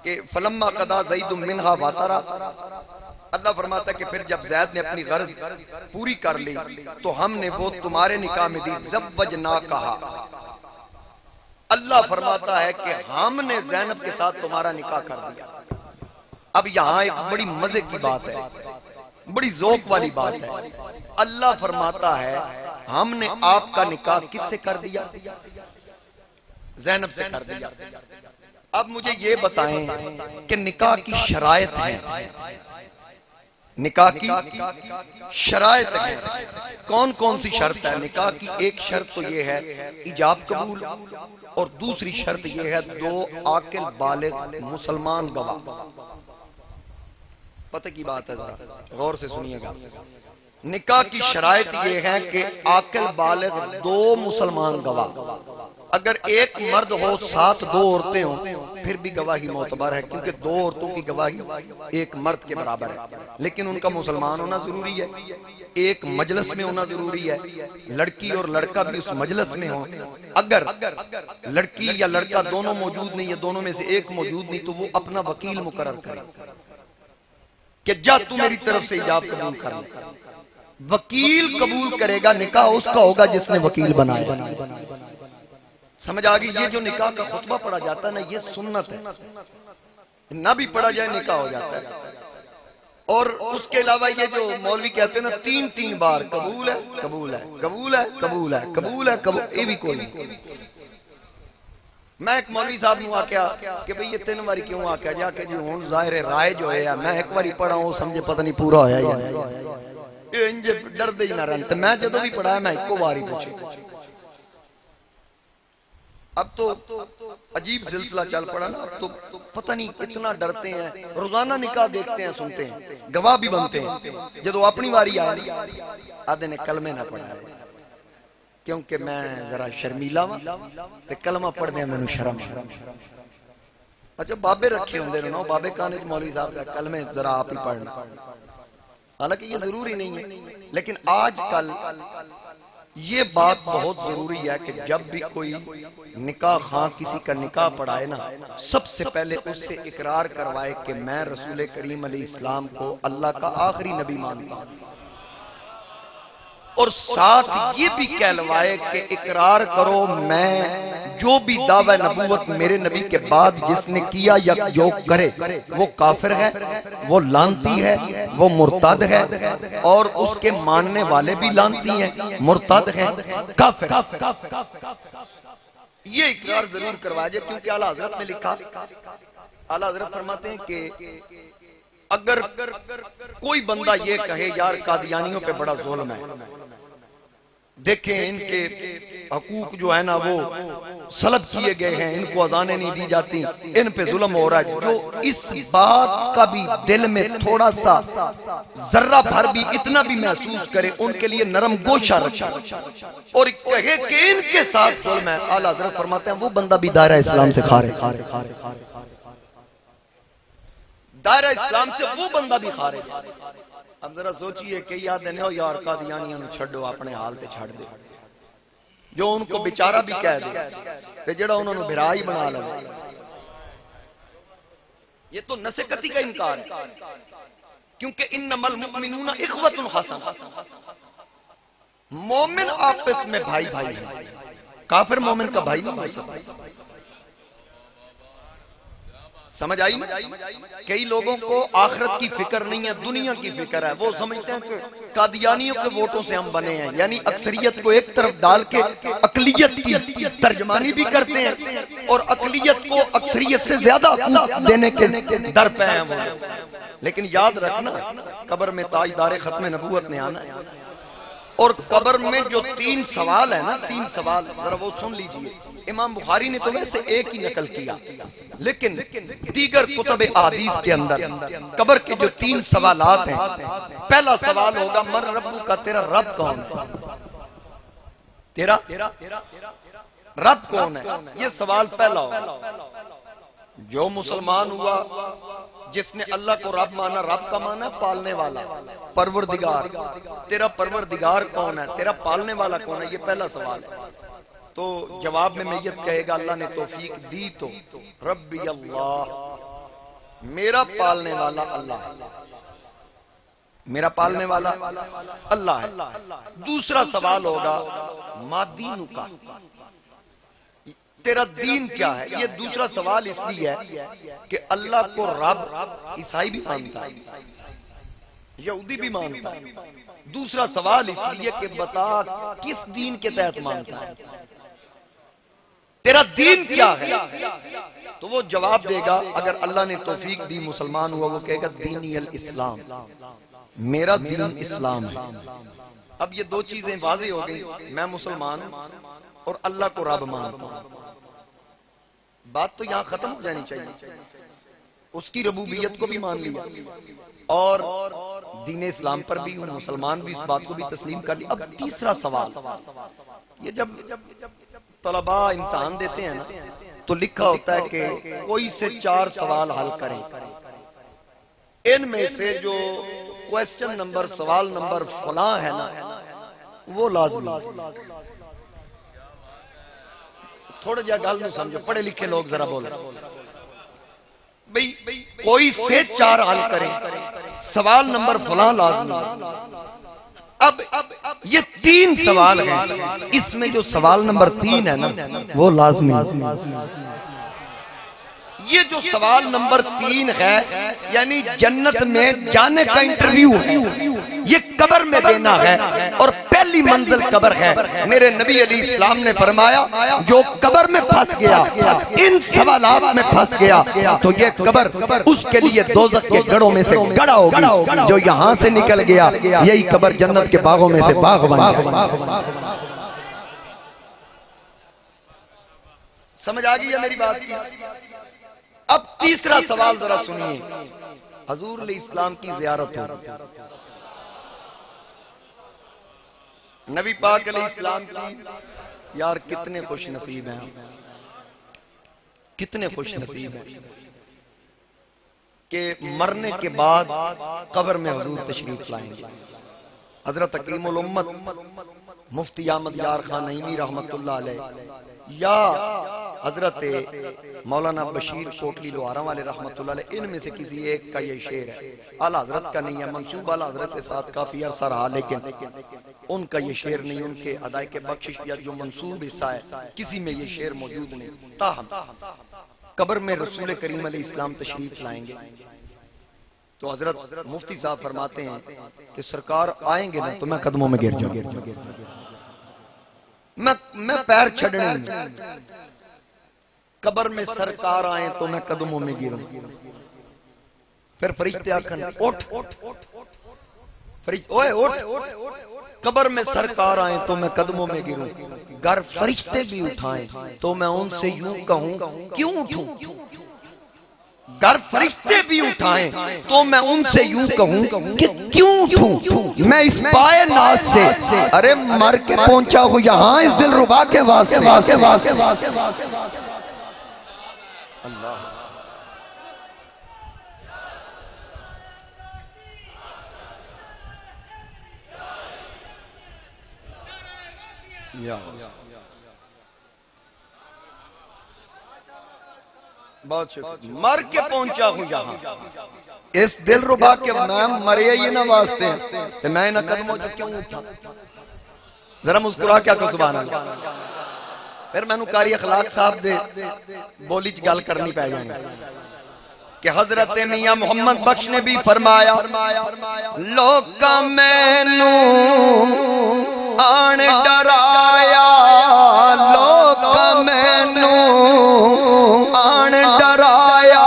کہ فلما قضا زید منہا وطرا، اللہ فرماتا ہے کہ پھر جب زید نے اپنی غرض پوری کر لی تو ہم نے وہ تمہارے نکاح میں دی، زوجنا کہا۔ اللہ فرماتا ہے کہ ہم نے زینب کے ساتھ تمہارا نکاح کر دیا۔ اب یہاں ایک بڑی مزے کی بات ہے، بڑی ذوق والی بات ہے۔ اللہ فرماتا ہے ہم نے آپ کا نکاح کس سے کر دیا؟ زینب سے کر دیا۔ اب مجھے یہ بتائیں کہ نکاح کی شرائط ہیں، نکاح کی شرائط ہیں، کون کون سی شرط ہے؟ نکاح کی ایک شرط تو یہ ہے ایجاب قبول، اور دوسری شرط یہ ہے 2 عاقل بالغ مسلمان گواہ۔ پتہ کی بات ہے، ذرا غور سے سنیے گا. نکاح کی شرائط یہ ہے کہ عاقل بالغ 2 مسلمان گواہ. اگر ایک مرد ہو ساتھ 2 عورتیں ہوں پھر بھی گواہی معتبر ہے، کیونکہ 2 عورتوں کی گواہی ایک مرد کے برابر ہے. لیکن ان کا مسلمان ہونا ضروری ہے، ایک مجلس میں ہونا ضروری ہے، لڑکی اور لڑکا بھی اس مجلس میں ہوں. اگر لڑکی یا لڑکا دونوں موجود نہیں ہے، دونوں میں سے ایک موجود نہیں، تو وہ اپنا وکیل مقرر کرے کہ جا تو میری طرف سے حجاب قبول کر لے. وکیل قبول کرے گا، نکاح اس کا ہوگا جس نے وکیل بنایا. سمجھ آگئی؟ یہ جو نکاح کا خطبہ پڑھا جاتا ہے نا، یہ سنت ہے، نہ بھی پڑھا جائے نکاح ہو جاتا ہے. اور اس کے علاوہ یہ جو مولوی کہتے ہیں نا 3 بار قبول ہے قبول ہے قبول ہے قبول ہے قبول ہے قبول، یہ بھی کوئی نہیں. میں ایک مولوی صاحب نو آکیا کہ بھئی یہ 3 باری کیوں آکیا جا کہ جو ہون ظاہر رائے جو ہے، میں ایک باری پڑھا ہوں سمجھے پتہ نہیں پورا ہویا یا نہیں، انجے ڈر دے ہی نہ رہن. میں جدو بھی پڑھا ہے میں ایک کو باری پوچھے. اب تو عجیب سلسلہ چل پڑا نا، اب تو پتہ نہیں کتنا ڈرتے ہیں. روزانہ نکاح دیکھتے ہیں، سنتے ہیں، گواہ بھی بنتے ہیں. جدو اپنی واری آئے آدھے نے کلمے نہ پڑھا ہے کیونکہ میں ذرا شرمیلا ہوں تے کلمہ پڑھ دیا میں شرم. اچھا بابے رکھے ہوں دے رہے بابے کانج مولوی صاحب کا کلمے ذرا آپ ہی پڑھنا. حالانکہ یہ ضروری نہیں ہے، لیکن آج کل یہ بات بہت ضروری ہے کہ جب بھی کوئی نکاح خواہ کسی کا نکاح پڑھائے نا، سب سے پہلے اس سے اقرار کروائے کہ میں رسول کریم علیہ السلام کو اللہ کا آخری نبی مانتا ہوں، اور ساتھ یہ بھی کہلوائے کہ اقرار کرو میں جو بھی دعوی نبوت میرے نبی کے بعد جس نے کیا یا جو کرے وہ کافر ہے، وہ لعنتی ہے، وہ مرتد ہے، اور اس کے ماننے والے بھی لعنتی ہیں، مرتد ہیں، کافر. یہ اقرار ضرور کروا جائے، کیونکہ اعلیٰ حضرت نے لکھا، اعلیٰ حضرت فرماتے ہیں کہ اگر کوئی بندہ یہ کہے یار قادیانیوں پہ بڑا ظلم ہے، دیکھیں ان کے حقوق جو ہے نا وہ سلب کیے گئے ہیں، ان کو اذانیں نہیں دی جاتی، ان پہ ظلم ہو رہا ہے، جو اس بات کا بھی دل میں تھوڑا سا ذرہ بھر بھی اتنا بھی محسوس کرے، ان کے لیے نرم گوشہ رکھا اور کہے کہ ان کے ساتھ ظلم ہے، اعلیٰ حضرت فرماتے ہیں وہ بندہ بھی دائرہ اسلام سے خارج، دائرہ اسلام سے وہ بندہ بھی خارج. اب ذرا سوچئے کہ یاد دینے ہو یار قادیانیوں چھڑو اپنے حال تے چھڑ دے، جو ان کو بیچارہ بھی کہہ دے تے جڑا انہوں نے بھرائی بنا لے. یہ تو نسکتی کا انکار ہے، کیونکہ انما المؤمنون اخوۃ حسنہ، مومن آپس میں بھائی بھائی ہیں، کافر مومن کا بھائی نہیں ہو سکتا. سمجھ آئی؟ کئی لوگوں کو آخرت کی فکر نہیں ہے، دنیا کی فکر ہے. وہ سمجھتے ہیں کہ قادیانیوں کے ووٹوں سے ہم بنے ہیں، یعنی اکثریت کو ایک طرف ڈال کے اقلیت کی ترجمانی بھی کرتے ہیں اور اقلیت کو اکثریت سے زیادہ حقوق دینے کے در پہ ہیں وہ. لیکن یاد رکھنا قبر میں تاجدار ختم نبوت نے آنا ہے، اور قبر میں جو 3 سوال ہیں نا، 3 سوال ذرا وہ سن لیجئے. امام بخاری نے تو ویسے ایک ہی نقل کیا، لیکن دیگر کتب احادیث کے اندر قبر کے جو 3 سوالات ہیں، پہلا سوال ہوگا من ربو کا، تیرا رب کون ہے، تیرا رب کون ہے، یہ سوال پہلا ہوگا. جو مسلمان ہوا جس نے اللہ کو رب مانا، رب کا مانا پالنے والا، پروردگار، تیرا پروردگار کون ہے، تیرا پالنے والا کون ہے، یہ پہلا سوال ہے. تو جواب میں میت کہے گا اللہ نے توفیق دی تو ربی اللہ، میرا پالنے والا اللہ ہے، میرا پالنے والا اللہ ہے. دوسرا سوال ہوگا ما دینو کا، تیرا دین کیا ہے. یہ دوسرا سوال اس لیے ہے کہ اللہ کو رب عیسائی بھی مانتا ہے، یہودی بھی مانتا ہے. دوسرا سوال اس لیے کہ بتا کس دین کے تحت مانتا ہے، تیرا دین کیا ہے. تو وہ جواب دے گا اگر اللہ نے توفیق دی مسلمان ہوا، وہ کہے گا دینی الاسلام، میرا دین اسلام ہے. اب یہ 2 چیزیں واضح ہو گئی، میں مسلمان ہوں اور اللہ کو رب مانتا ہوں. بات تو یہاں ختم ہو جانی چاہیے. اس کی ربوبیت کو بھی مان لیا اور دین اسلام پر بھی مسلمان بھی اس بات کو بھی تسلیم کر لیا. اب تیسرا سوال، یہ جب طلباء امتحان دیتے ہیں نا تو لکھا ہوتا ہے کہ کوئی سے 4 سوال حل کریں، ان میں سے جو کوسچن نمبر سوال نمبر فلاں ہے نا وہ لازمی. تھوڑا جا گل نہیں سمجھو، پڑھے لکھے لوگ ذرا بولیں بھئی کوئی سے 4 حل کریں، سوال نمبر فلاں لازمی. اب یہ 3 سوال ہیں، اس میں جو سوال نمبر 3 ہے نا وہ لازمی. یہ جو سوال نمبر 3 ہے یعنی جنت میں جانے کا انٹرویو ہے، یہ قبر میں دینا ہے اور پہلی منزل قبر ہے. میرے نبی علیہ السلام نے فرمایا جو قبر میں پھنس گیا، ان سوالات میں پھنس گیا تو یہ قبر اس کے لیے دوزخ کے گڑھوں میں سے گڑھا ہوگی. جو یہاں سے نکل گیا یہی قبر جنت کے باغوں میں سے باغ بن گیا. سمجھ آ گئی ہے میری بات کی؟ اب تیسرا سوال ذرا سنیے. حضور علیہ السلام کی زیارت ہو، نبی پاک علیہ السلام کی، یار کتنے خوش نصیب ہیں، کتنے خوش نصیب ہیں کہ مرنے کے بعد قبر میں حضور تشریف لائیں گے. حضرت حکیم الامت مفتی احمد یار خان نعیمی رحمت اللہ علیہ یا حضرت مولانا بشیر کوٹلی لوہارا والے رحمت اللہ علیہ، ان میں سے کسی ایک کا یہ شعر ہے. اعلیٰ حضرت کا نہیں ہے، منصوب اعلیٰ حضرت کے ساتھ کافی عرصہ رہا لیکن ان کا یہ شعر نہیں، ان کے ادائے کے بخشش یا جو منصوب حصہ ہے کسی میں یہ شعر موجود نہیں. تاہم قبر میں رسول کریم علیہ السلام تشریف لائیں گے تو حضرت مفتی صاحب فرماتے ہیں کہ سرکار آئیں گے نا تو میں قدموں میں گر جاؤں، میں پیر چھڑنے ہوں. قبر میں سرکار آئیں تو میں قدموں میں گروں. پھر فرشتے آکھن اٹھ، اوئے اٹھ. قبر میں سرکار آئیں تو میں قدموں میں گروں. گر فرشتے بھی اٹھائیں تو میں ان سے یوں کہوں کیوں اٹھوں. گر فرشتے بھی اٹھائیں تو میں ان سے یوں کہوں کہ کیوں اٹھوں. میں اس پائے ناز سے ارے مر کے پہنچا ہوں یہاں اس دل ربا کے واسطے. اللہ بہت شکریہ. مر کے پہنچا ہوں یہاں اس دل ربا کے، میں مریا یہ نہ واسطے ہیں میں نہ قدموں جو کیوں اٹھا. ذرا مسکرا کیا کہ سبحان اللہ. پھر میں نو قاری اخلاق صاحب دے بولی چ گل کرنی پہ جائیں کہ حضرت میاں محمد بخش نے بھی فرمایا لوکاں مینوں آن ڈرایا، لوکاں مینوں آن ڈرایا،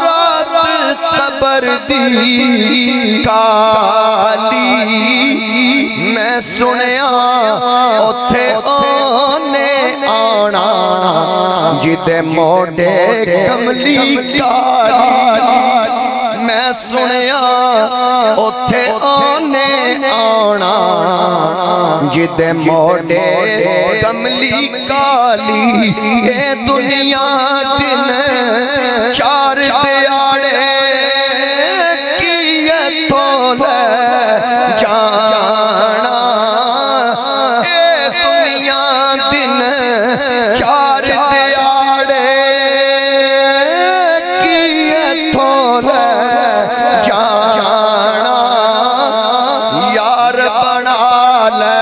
رات قبر دی کالی میں سنیا اوتھے اونے آنا جدے موڈے کملی کالی. میں سنیا اوتھے اونے آنا جدے موڈے کملی کالی. اے دنیا دن 4 دیاڑے کی تو لے جانا. اے دنیا دن 4 دیاڑے کی تو لے جانا. یار بنا لے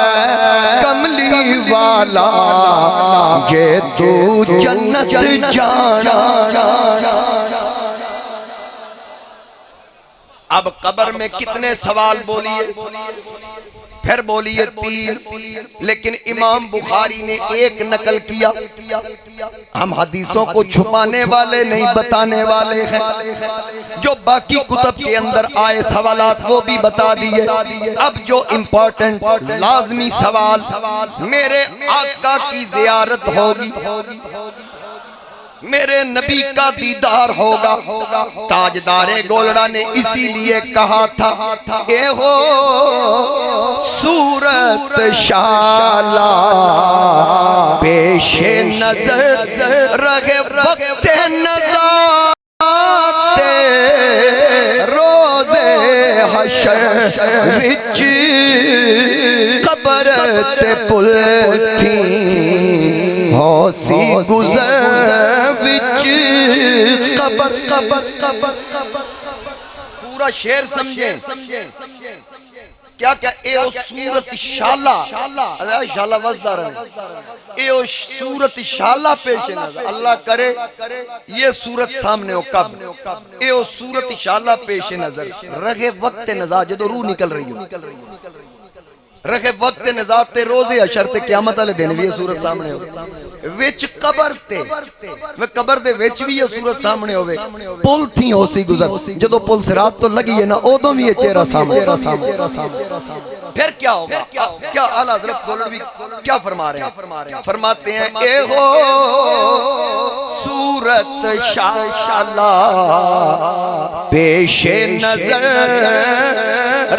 کملی والا جے تو جنت جانا. اب قبر میں کتنے سوال بولیے، پھر بولیے 3، لیکن امام بخاری نے 1 نقل کیا. ہم حدیثوں کو چھپانے والے نہیں بتانے والے ہیں، جو باقی کتب کے اندر آئے سوالات وہ بھی بتا دیے. اب جو امپورٹنٹ لازمی سوال، میرے آقا کی زیارت ہوگی میرے نبی کا دیدار ہوگا۔ تاجدار گولڑا نے اسی لیے کہا تھا اے ہو صورت شالا پیش نظر رہے وقت نظر روز حشر وچ قبر تے پل تھی ہوسی گزر وچ قبر قبر قبر پورا شعر سمجھیں کیا کیا اے او صورت شالا شالا وزدار ہے اے او صورت شالا پیش نظر اللہ کرے یہ صورت سامنے ہو کب اے او صورت شالا پیش نظر رہے وقت نظر جدو روح نکل رہی ہو رکھے وقت نزات تے روزے حشر تے قیامت والے دن بھی یہ صورت سامنے ہوئے وچ قبر تے وہ قبر دے وچ بھی یہ صورت سامنے ہوئے پل تھی ہو سی گزر جدو پل صراط تو لگی ہے نا ادوں بھی یہ چہرہ سامنے پھر کیا ہوگا کیا اعلیٰ حضرت گولڑوی کیا فرما رہے ہیں فرماتے ہیں اے ہو صورت شالا پیش نظر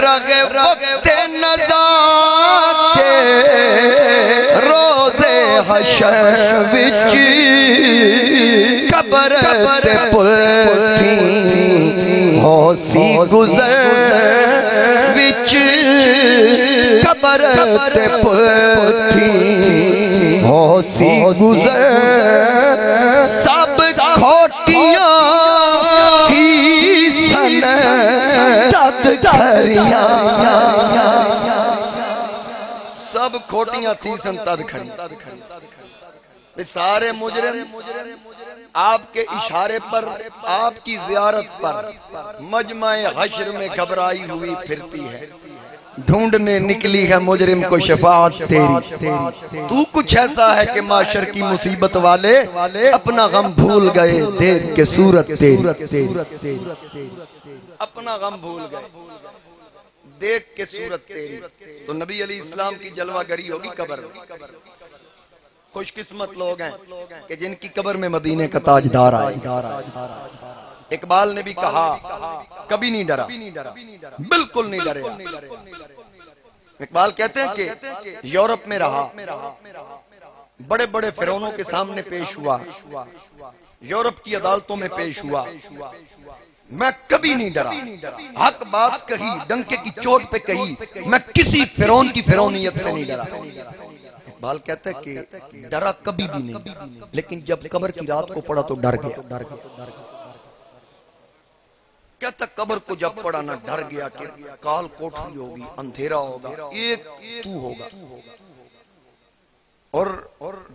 رگے وقت نظر روز حشر وچ قبر تے پل تھی ہوسی گزر وچ قبر تے پل تھی ہوسی گزر سب کھوٹیاں تھی سن تد کھریاں سب کھوٹیاں تھی سن تد کھریاں سارے مجرم آپ کے اشارے پر آپ کی زیارت پر مجمع حشر میں گھبرائی ہوئی پھرتی ہے ڈھونڈنے نکلی ہے مجرم کو شفاعت تیری تو کچھ ایسا ہے کہ معاشر کی مصیبت والے اپنا غم بھول گئے دیکھ کے صورت تیری اپنا غم بھول گئے دیکھ کے صورت تیری تو نبی علیہ السلام کی جلوہ گری ہوگی قبر میں خوش قسمت لوگ ہیں کہ جن کی قبر میں مدینے کا تاجدار آئے اقبال نے بھی کہا کبھی نہیں ڈرا بالکل نہیں ڈرے اقبال کہتے ہیں کہ یورپ میں رہا بڑے بڑے فرعونوں کے سامنے پیش ہوا یورپ کی عدالتوں میں پیش ہوا میں کبھی نہیں ڈرا حق بات کہی ڈنکے کی چوٹ پہ کہی میں کسی فرعون کی فرعونیت سے نہیں ڈرا اقبال کہتا ہے کہ ڈرا کبھی بھی نہیں لیکن جب قبر کی رات کو پڑھا تو ڈر گیا کہتا قبر کو جب پڑھا نہ ڈر گیا کہ کال کوٹھری ہوگی اندھیرا ہوگا ایک تو ہوگا اور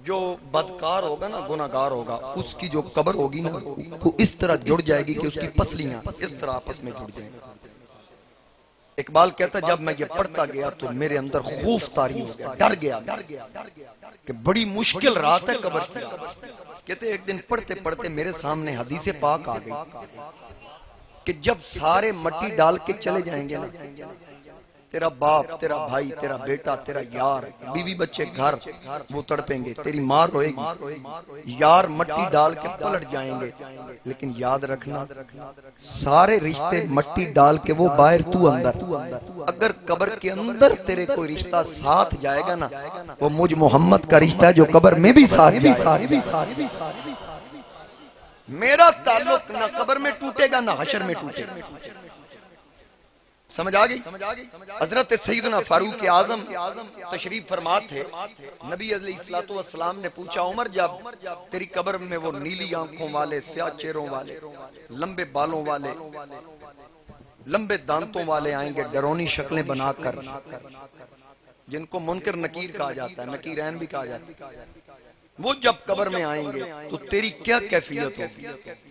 جو بدکار ہوگا نا گناہگار ہوگا اس کی جو قبر ہوگی نا وہ اس طرح جڑ جائے گی کہ اس کی پسلیاں اس طرح آپس میں جڑ جائیں گی اقبال کہتا جب میں یہ پڑھتا گیا تو میرے اندر خوف طاری ہو گیا ڈر گیا کہ بڑی مشکل رات ہے قبر کی کہتے ایک دن پڑھتے پڑھتے میرے سامنے حدیث پاک آ گئی کہ جب سارے مٹی ڈال کے چلے جائیں گے نا تیرا باپ تیرا بھائی تیرا بیٹا تیرا یار بیوی بچے گھر وہ تڑپیں گے تیری ماں روئے گی یار مٹی ڈال کے پلٹ جائیں گے لیکن یاد رکھنا سارے رشتے مٹی ڈال کے وہ باہر تو اندر اگر قبر کے اندر تیرے کوئی رشتہ ساتھ جائے گا نا وہ مجھ محمد کا رشتہ ہے جو قبر میں بھی ساتھ جائے گا میرا تعلق نہ قبر میں ٹوٹے گا نہ حشر میں ٹوٹے گا سمجھ آگئی حضرت سیدنا فاروق اعظم تشریف فرما تھے نبی علیہ السلام نے پوچھا عمر جب تیری قبر میں وہ نیلی آنکھوں والے سیاہ چہروں والے لمبے بالوں والے لمبے دانتوں والے آئیں گے ڈرونی شکلیں بنا کر جن کو منکر نکیر کہا جاتا ہے نکیرین بھی کہا جاتا ہے وہ جب قبر میں آئیں گے تو تیری کیا کیفیت ہوگی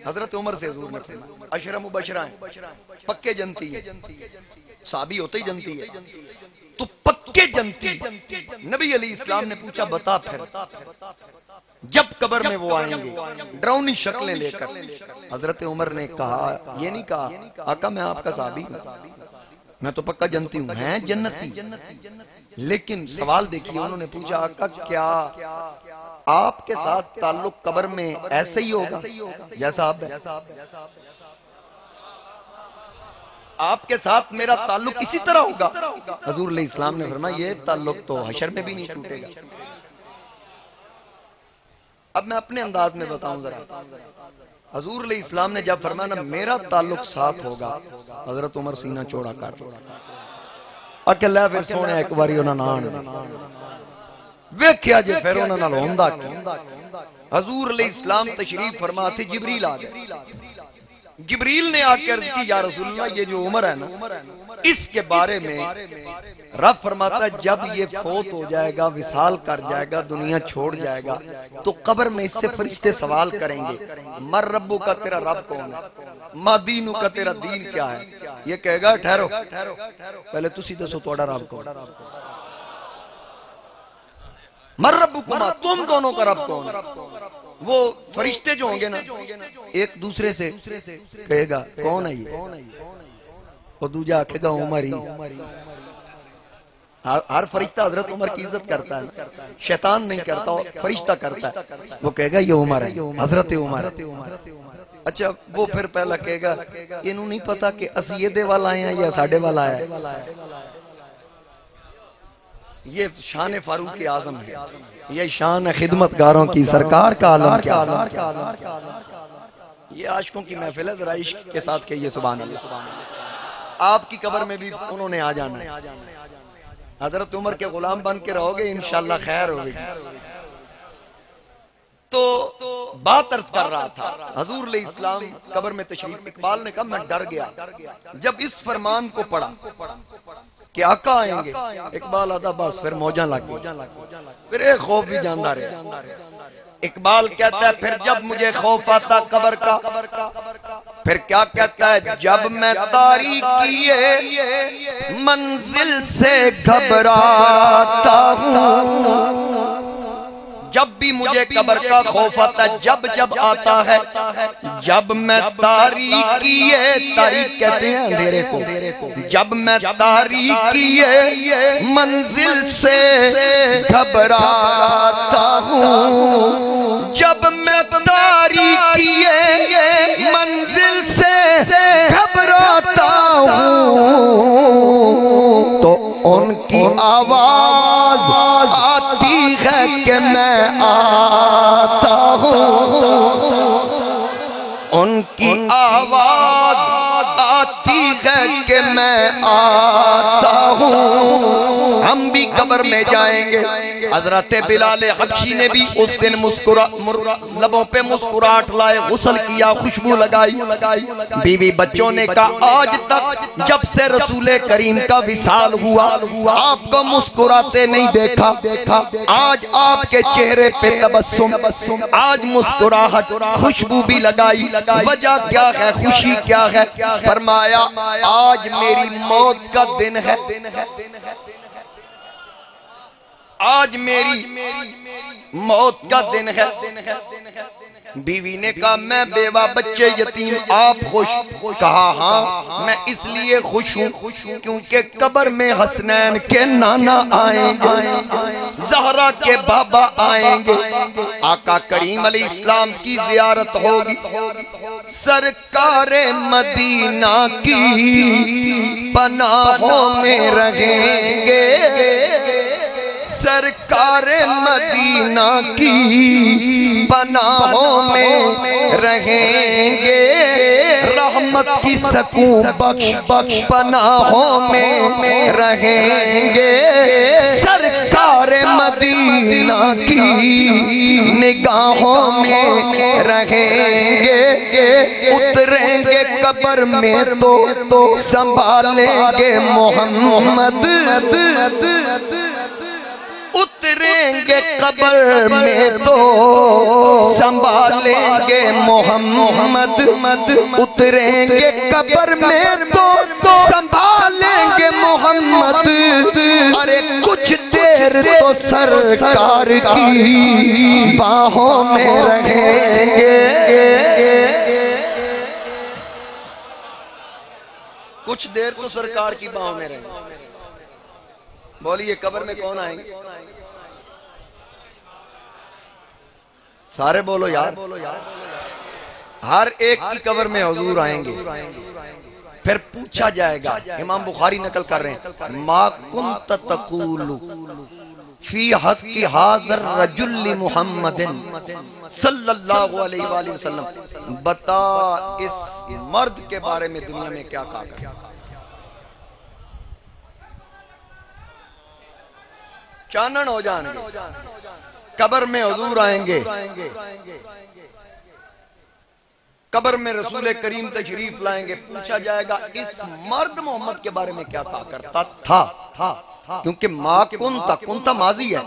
حضرت عمر سے حضور نے فرمایا عشرہ مبشرہ ہیں پکے جنتی ہے صحابی ہوتے ہی جنتی ہے تو پکے جنتی نبی علیہ السلام نے پوچھا بتا پھر جب قبر میں وہ آئیں گے ڈراؤنی شکلیں لے کر حضرت عمر نے کہا یہ نہیں کہا آقا میں آپ کا صحابی ہوں میں تو پکا جنتی ہوں، ہیں جنتی، لیکن سوال دیکھیے انہوں نے پوچھا آقا کیا آپ کے ساتھ تعلق قبر میں ایسے ہی ہوگا جیسا آپ ہے؟ آپ کے ساتھ میرا تعلق اسی طرح ہوگا؟ حضور علیہ السلام نے فرمایا یہ تعلق تو حشر میں بھی نہیں ٹوٹے گا۔ اب میں اپنے انداز میں بتاؤں ذرا، حضور علیہ السلام نے جب فرمایا نا میرا تعلق ساتھ ہوگا، حضرت عمر سینہ چوڑا کر اکلے پھر سونے ایک باری انہاں نان ویکھیا جے پھر انہاں نال ہوندا کی۔ حضور علیہ السلام تشریف فرما تھے، جبریل آ گئے، جبریل نے آ کے عرض کی یا رسول اللہ یہ جو عمر ہے نا اس کے بارے میں رب فرماتا ہے جب یہ فوت ہو جائے گا، وصال کر جائے گا، دنیا چھوڑ جائے گا تو قبر میں اس سے فرشتے سوال کریں گے مر ربو کا تیرا رب کون ہے، ما دینو کا تیرا دین کیا ہے؟ یہ کہے گا ٹھہرو پہلے تسی دسو تہاڈا رب کون، مر ربو کما تم دونوں کا رب کون ہے؟ وہ فرشتے جو ہوں گے نا ایک دوسرے سے کہے گا کون ہے یہ، وہ دوجا کہے گا عمر ہی۔ ہر فرشتہ حضرت عمر کی عزت کرتا ہے، شیطان نہیں کرتا، فرشتہ کرتا ہے، وہ کہے گا یہ عمر ہے، حضرت عمر ہے۔ اچھا وہ پھر پہلا کہے گا انہوں نہیں پتا کہ اسی یہ دے والا آئے ہیں یا ساڑھے والا ہے۔ یہ شان فاروق اعظم ہے، یہ شان خدمتگاروں کی سرکار کا عالم کیا ہے۔ یہ عاشقوں کی محفل ہے، ذرا عشق کے ساتھ کہیے سبحان اللہ۔ آپ کی قبر میں بھی انہوں نے آ جانا ہے، حضرت عمر کے غلام بن کے رہو گے انشاءاللہ خیر ہوگی۔ تو بات عرض کر رہا تھا حضور علیہ السلام قبر میں تشریف، اقبال نے کہا میں ڈر گیا جب اس فرمان کو پڑھا کہ آقا آئیں گے، اقبال آدھا بس پھر موجاں لگ گئی، پھر ایک خوف بھی جاندہ رہا۔ اقبال کہتا ہے پھر جب مجھے خوف آتا قبر کا، پھر کیا کہتا ہے جب میں تاریکی منزل سے گھبراتا ہوں، جب بھی مجھے قبر کا خوف آتا ہے، جب آتا ہے، جب میں تاریکی تاریک کہتے ہیں اندھیرے کو، جب میں تاریکی منزل سے گھبراتا ہوں، جب میں تاریکی منزل سے گھبراتا ہوں تو ان کی آواز آتی ہے کہ میں آتا ہوں، ان کی آواز آتی ہے کہ میں آتا ہوں۔ ہم بھی قبر میں جائیں گے، حضرت بلال حبشی نے بھی اس دن لبوں پہ مسکراہٹ لائے، غسل کیا، خوشبو لگائی، بیوی بچوں نے کہا آج تک جب سے رسول کریم کا وصال ہوا آپ کو مسکراتے نہیں دیکھا، آج آپ کے چہرے پہ تبسم، آج مسکراہٹ، خوشبو بھی لگائی، وجہ کیا ہے، خوشی کیا ہے؟ فرمایا آج میری موت کا دن ہے، آج میری موت کا دن ہے۔ بیوی نے کہا میں بیوہ بچے یتیم آپ خوش؟ کہا ہاں میں اس لیے خوش ہوں کیونکہ قبر میں حسنین کے نانا آئیں گے، زہرا کے بابا آئیں گے، آقا کریم علیہ السلام کی زیارت ہوگی، سرکار مدینہ کی پناہوں میں رہیں گے، سرکار مدینہ کی پناہوں میں رہیں گے، رحمت کی سکون بخش پناہوں میں رہیں گے، سرکار مدینہ کی نگاہوں میں رہیں گے، اتریں گے قبر میں تو سنبھالیں گے محمد، اتریں گے قبر میں تو سنبھالیں گے محمد، اتریں گے قبر میں تو سنبھالیں گے محمد، ارے کچھ دیر تو سرکار کی باہوں میں رہیں گے۔ کچھ دیر تو سرکار کی باہوں میں رہے. بولیے قبر میں کون آئیں گے؟ سارے بولو یار. ہر ایک کی قبر میں حضور آئیں گے. پھر پوچھا جائے گا، امام بخاری نقل کر رہے ہیں، ما کنت تقول فی حق حاضر رجل محمد صلی اللہ علیہ وآلہ وسلم، بتا اس مرد کے بارے میں دنیا میں کیا کہا کرتا. چانن ہو جان گے. قبر میں حضور آئیں گے. قبر میں رسول کریم تشریف لائیں گے. پوچھا جائے گا اس مرد محمد کے بارے میں کیا کہا کرتا تھا. کیونکہ ما کنتا ماضی ہے.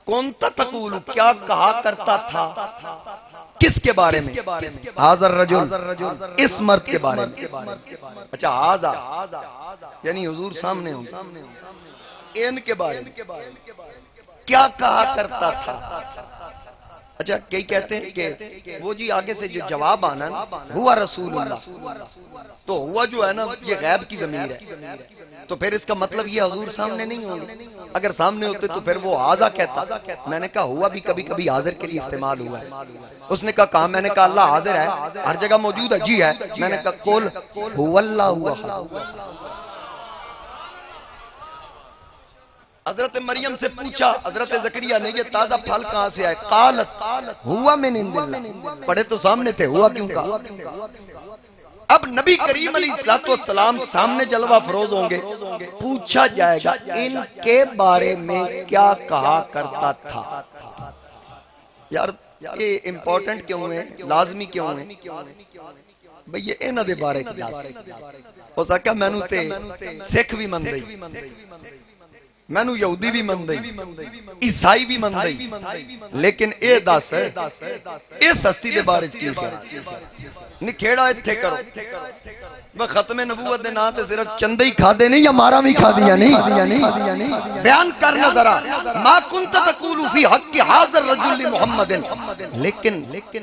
کنتا تقول کیا کہا کرتا تھا، کس کے بارے میں؟ حاضر رجل، اس مرد کے بارے میں. اچھا حاضر یعنی حضور سامنے ہوں، ان کے بارے میں کیا کہا کرتا تھا. اچھا کئی کہتے ہیں کہ وہ جی آگے سے جو جواب آنا نا ہوا رسول اللہ، تو ہوا جو ہے نا یہ غیب کی ضمیر ہے، تو پھر اس کا مطلب یہ حضور سامنے نہیں ہوں گے. اگر سامنے ہوتے تو پھر وہ حاضر کہتا. میں نے کہا ہوا بھی کبھی کبھی حاضر کے لیے استعمال ہوا ہے. اس نے کہا میں نے کہا اللہ حاضر ہے، ہر جگہ موجود ہے. جی ہے. میں نے کہا قل هو اللہ. حضرت مریم سے پوچھا حضرت زکریا نے یہ تازہ پھل کہاں سے آئے؟ قالت ہوا من عند اللہ. پڑھے تو سامنے تھے، ہوا کیوں کہا؟ اب نبی کریم علیہ السلام سامنے جلوہ فروز ہوں گے. پوچھا جائے گا ان کے بارے میں کیا کہا کرتا تھا. یار یہ امپورٹنٹ کیوں ہے، لازمی کیوں ہے بھئی؟ یہ انہاں دے بارے چ دس. ہو سکا مینوں تے سکھ بھی من دئی، مینوں یہودی بھی من دئی، عیسائی بھی من دئی، لیکن اے دس ہے اس ہستی دے بارے چ کی نکھیڑا اتھے کرو. وہ ختم نبوت دے نا تے صرف چندے ہی کھا دے نہیں یا مارا بھی کھا دیا نہیں. بیان کرنا ذرا ما کنت تقول فی حق حاضر رجل محمد. لیکن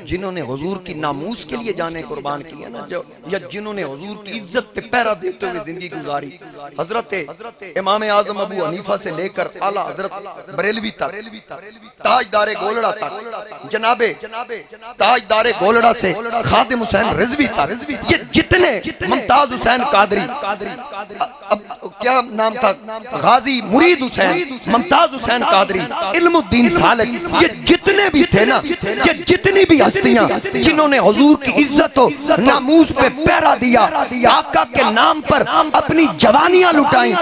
جنہوں نے حضور کی ناموس کے لیے جانے قربان کیا نا، یا جنہوں نے حضور کی عزت پہ پہرا دیتے ہوئے زندگی گزاری، حضرت امام اعظم ابو حنیفہ سے لے کر اعلیٰ حضرت بریلوی تک، تاجدار گولڑا تک، جناب تاجدار گولڑا سے خادم حسین رضوی تک، یہ جتنے ممتاز حسین قادری، کیا نام تھا، غازی مرید حسین، ممتاز حسین قادری، علم الدین سالک، یہ جتنے بھی تھے نا، یہ جتنی بھی ہستیاں جنہوں نے حضور کی عزت و ناموس پہ پہرا دیا، آقا کے نام پر اپنی جوانیاں لٹائیں،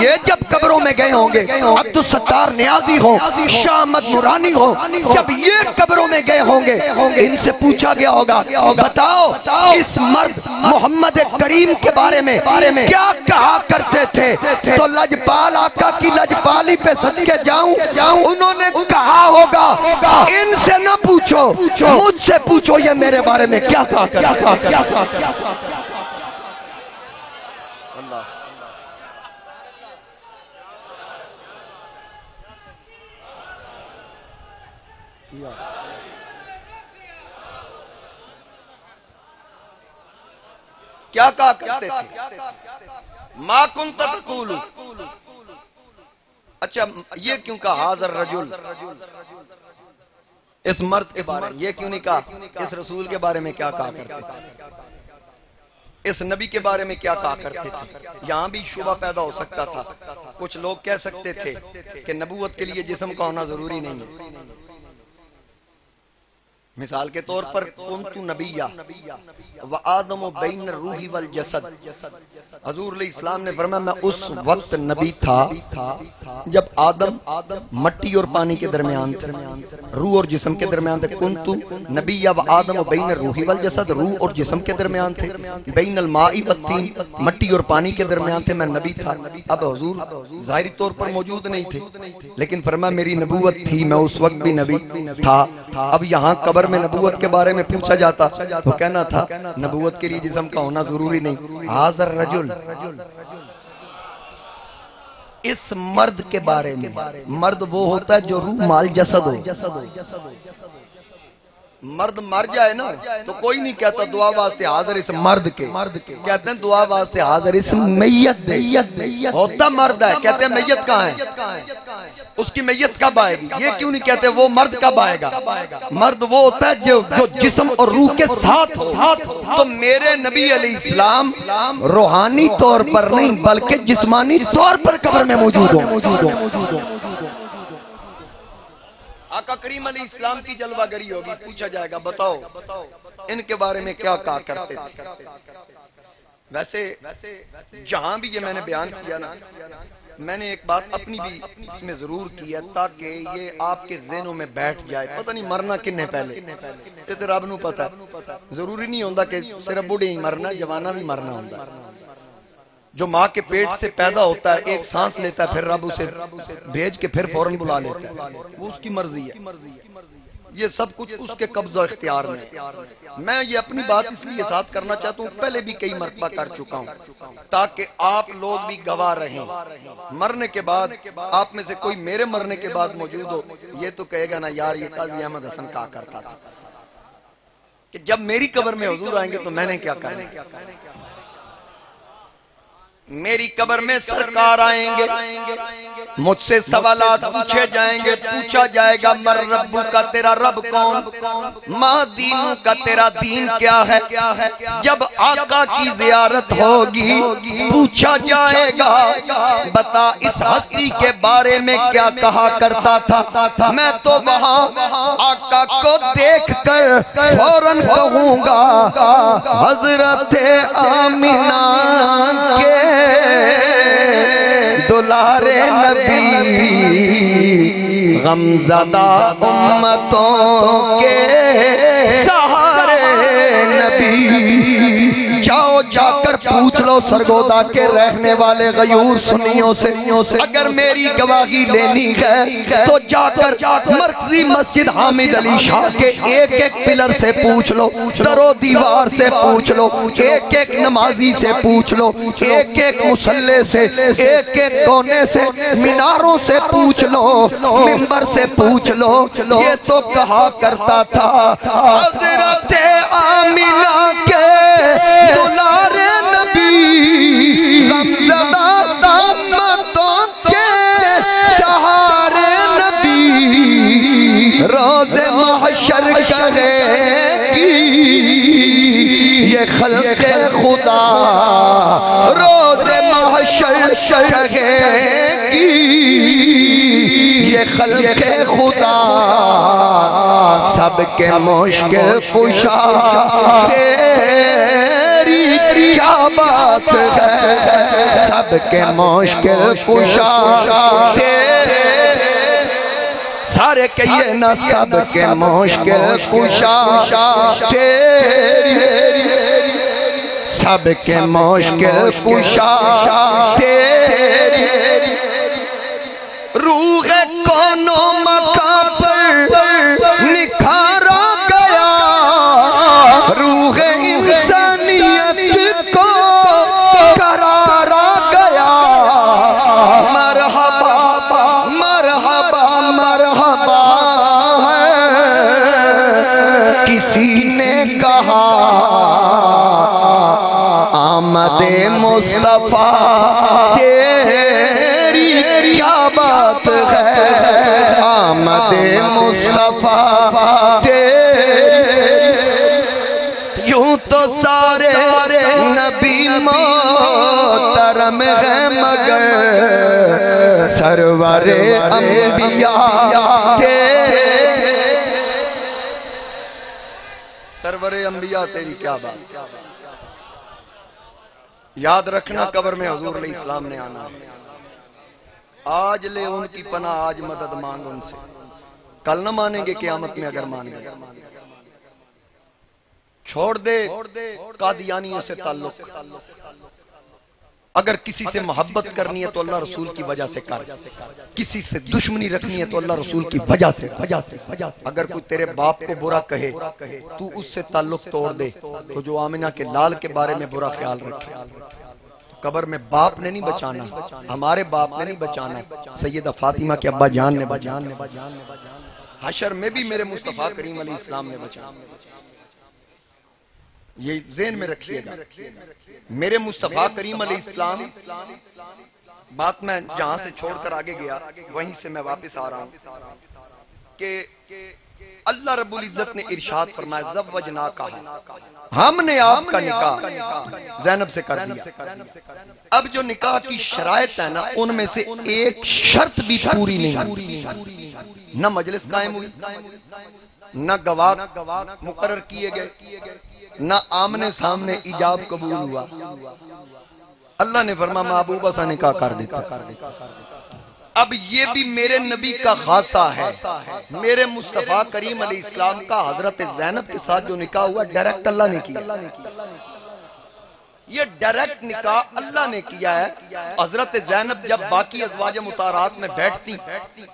یہ جب قبروں میں گئے ہوں گے، عبدالستار نیازی ہو، شاہ احمد نورانی ہو، جب یہ قبروں میں گئے ہوں گے، ان سے پوچھا گیا ہوگا بتاؤ اس مرد محمد کریم کے بارے میں کیا کہا کرتے تھے؟ تو لجپال آقا کی لجپالی پہ صدقے جاؤں، انہوں نے کہا ہوگا ان سے نہ پوچھو، مجھ سے پوچھو یہ میرے بارے میں کیا کہا کرتے تھے. کیا کہا کرتے تھے؟ ما کنت تقول. اچھا یہ کیوں کہا حاضر رجل، اس مرد کے بارے میں یہ کیوں نہیں کہا اس رسول کے بارے میں کیا کہا کرتے تھے، اس نبی کے بارے میں کیا کہا کرتے تھے؟ یہاں بھی شبہ پیدا ہو سکتا تھا. کچھ لوگ کہہ سکتے تھے کہ نبوت کے لیے جسم کا ہونا ضروری نہیں ہے. مثال کے طور پر کنت نبیہ وآدم بین الروح والجسد، حضور علیہ السلام نے فرمایا میں اس وقت نبی تھا جب آدم مٹی اور پانی کے درمیان تھے، روح اور جسم کے درمیان تھے. کنت نبیہ وآدم بین الروح والجسد، روح اور جسم کے درمیان تھے. بین الماء والطین، مٹی اور پانی کے درمیان تھے، میں نبی تھا. اب حضور ظاہری طور پر موجود نہیں تھے، لیکن فرمایا میری نبوت تھی، میں اس وقت بھی نبی تھا. اب یہاں قبر میں نبوت کے بارے میں پوچھا جاتا تو کہنا تھا نبوت کے لیے جسم کا ہونا ضروری نہیں. حاضر رجل، اس مرد کے بارے میں، مرد وہ ہوتا ہے جو روح مال جسد ہو. مرد مر جائے نا تو کوئی نہیں کہتا دعا واسطے حاضر اس مرد کے، کہتے ہیں دعا واسطے حاضر اس میت دے۔ ہوتا مرد ہے، کہتے ہیں میت کہاں ہے، اس کی میت کب آئے گی؟ یہ کیوں نہیں کہتے وہ مرد کب آئے گا؟ مرد وہ ہوتا ہے جو جسم اور روح کے ساتھ ہو۔ تو میرے نبی علیہ السلام روحانی طور پر نہیں بلکہ جسمانی طور پر قبر میں موجود ہوں۔ آقا کریم علیہ السلام کی جلوہ گری ہوگی، پوچھا جائے گا بتاؤ ان کے بارے میں کیا کہا کرتے تھے؟ ویسے جہاں بھی یہ میں نے بیان کیا نا، میں نے ایک بات اپنی بھی اس میں ضرور کی ہے تاکہ یہ آپ کے ذہنوں میں بیٹھ جائے۔ پتہ نہیں مرنا کنے پہلے، یہ تو رب نو پتہ ہے۔ ضروری نہیں ہوتا کہ صرف بوڑھے ہی مرنا، جوانا بھی مرنا ہوتا ہے۔ جو ماں کے پیٹ سے پیدا ہوتا ہے ایک سانس لیتا ہے، پھر رب اسے بھیج کے پھر فوراً بلا لیتا ہے، وہ اس کی مرضی ہے۔ یہ سب کچھ اس کے قبضہ اختیار میں۔ میں یہ اپنی بات اس لیے ساتھ کرنا چاہتا ہوں، پہلے بھی کئی مرتبہ کر چکا ہوں تاکہ آپ لوگ بھی گواہ رہیں۔ مرنے کے بعد آپ میں سے کوئی میرے مرنے کے بعد موجود ہو، یہ تو کہے گا نا یار یہ قاضی احمد حسن کہا کرتا تھا کہ جب میری قبر میں حضور آئیں گے تو میں نے کیا کرنا۔ میری قبر میں سرکار آئیں گے، مجھ سے سوالات پوچھے جائیں گے، پوچھا جائے گا مر رب کا، تیرا رب کون، ماں دین کا، تیرا دین کیا ہے۔ جب آقا کی زیارت ہوگی پوچھا جائے گا بتا اس ہستی کے بارے میں کیا کہا کرتا تھا۔ میں تو وہاں آقا کو دیکھ کر فوراً کہوں گا حضرت آمینہ کے دلارے نبی، غمزدہ امتوں کے سہارے نبی۔ جاؤ جا کر پوچھ لو سرگودا کے رہنے والے غیور سنیوں سے، اگر میری گواہی لینی ہے تو جا کر مرکزی مسجد حامد علی شاہ کے ایک ایک پلر سے پوچھ لو، در و دیوار سے پوچھ لو، ایک ایک نمازی سے پوچھ لو، ایک ایک مصلی سے، ایک ایک کونے سے، میناروں سے پوچھ لو، منبر سے پوچھ لو، یہ تو کہا کرتا تھا حضرت آمینہ کے دلارے نبی، غمزدہ امتوں کے سہارے نبی، روز محشر کہے گی یہ خلق خدا، روز محشر کہے گی یہ خلق خدا، سب کے مشکل کشا تیری کیا بات ہے، سب کے مشکل کشا سارے کہیے نا، سب کے مشکل کشا تیری، سب کے مشکل کشا تیری، روح کونو مکان پر نکھارا گیا، روح انسانیت کو قرارا گیا، مرحبا مرحبا مرحبا ہے۔ کسی نے کہا آمد مصطفیٰ تیری کیا بات ہے، آمد مصطفیٰ تیری، یوں تو سارے نبی محترم ہیں مگر سرور انبیاء تیری، سرور انبیاء تیری کیا بات۔ یاد رکھنا قبر میں حضور علیہ السلام نے آنا، آج لے ان کی پناہ، آج مدد مانگ ان سے، کل نہ مانیں گے قیامت میں اگر مان گئے۔ چھوڑ دے قادیانیوں سے تعلق، اگر کسی سے محبت کرنی ہے تو اللہ رسول کی وجہ سے کر، کسی سے دشمنی رکھنی ہے تو اللہ رسول کی وجہ سے۔ اگر کوئی تیرے باپ کو برا کہے تو اس سے تعلق توڑ دے، تو جو آمنہ کے لال کے بارے میں برا خیال رکھے، قبر میں باپ نے نہیں بچانا، ہمارے باپ نے نہیں بچانا، سیدہ فاطمہ کے ابا جان نے بچانا۔ حشر میں بھی میرے مصطفیٰ کریم علیہ السلام نے بچانا. یہ ذہن میں رکھیے گا. میرے مصطفیٰ کریم علیہ السلام، بات میں جہاں سے چھوڑ کر آگے گیا وہیں سے میں واپس آ رہا ہوں کہ اللہ رب العزت نے ارشاد فرمایا زوجناکا، ہم نے آپ کا نکاح زینب سے کر دیا. اب جو نکاح کی شرائط ہے نا، ان میں سے ایک شرط بھی پوری نہیں. نہ مجلس قائم ہوئی، نہ گواہ مقرر کیے گئے، نہ آمنے سامنے ایجاب قبول ہوا. اللہ نے فرمایا محبوبہ سے نکاح کر دیتا. اب یہ بھی میرے نبی کا خاصہ ہے. میرے مصطفیٰ کریم علیہ السلام کا حضرت زینب کے ساتھ جو نکاح ہوا ڈائریکٹ اللہ نے کیا. یہ ڈائریکٹ نکاح اللہ نے کیا ہے. حضرت زینب جب باقی ازواج مطہرات میں بیٹھتی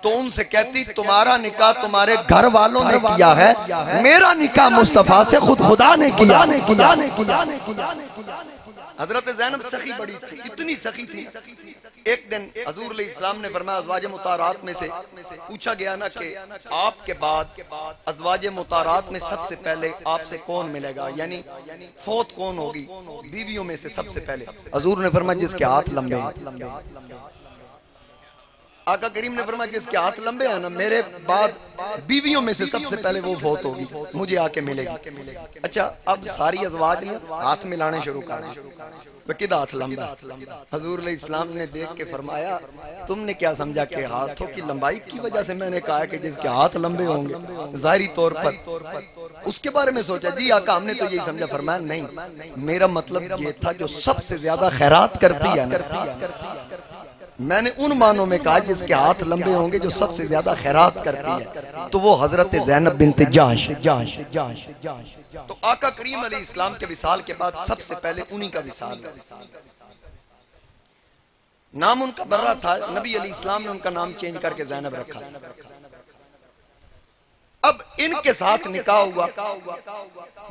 تو ان سے کہتی تمہارا نکاح تمہارے گھر والوں نے کیا ہے، میرا نکاح مصطفیٰ سے خود خدا نے کیا. حضرت زینب سخی بڑی تھی، اتنی سخی تھی. ایک دن حضور علیہ السلام نے فرمایا ازواج مطہرات میں سے پوچھا گیا نا کہ آپ کے بعد ازواج مطہرات میں سب سے پہلے آپ سے کون ملے گا، یعنی فوت کون ہوگی بیویوں میں سے سب سے پہلے. حضور نے فرمایا جس کے ہاتھ لمبے ہیں. آقا کریم نے فرمایا جس کے ہاتھ لمبے ہیں نا، میرے بعد بیویوں میں سے سب سے پہلے وہ فوت ہوگی، مجھے آ کے ملے گی. اچھا اب ساری ازواج نے ہاتھ ملانے شروع کر دیا، کدھر ہاتھ لمبا. حضور علیہ السلام نے دیکھ کے فرمایا تم نے کیا سمجھا کہ ہاتھوں کی لمبائی کی وجہ سے میں نے کہا کہ جس کے ہاتھ لمبے ہوں گے ظاہری طور پر اس کے بارے میں سوچا. جی آقا ہم نے تو یہی سمجھا. فرمایا نہیں، میرا مطلب یہ تھا جو سب سے زیادہ خیرات کرتی ہے نا، میں نے ان معنوں میں کہا جس کے ہاتھ لمبے ہوں گے جو سب سے زیادہ خیرات کرتی ہے، تو وہ حضرت زینب بنت جاش. تو آقا کریم علیہ السلام کے وصال کے بعد سب سے پہلے انہی کا وصال ہے. نام ان کا برہ تھا، نبی علیہ السلام نے ان کا نام چینج کر کے زینب رکھا. اب ان کے ساتھ نکاح ہوا،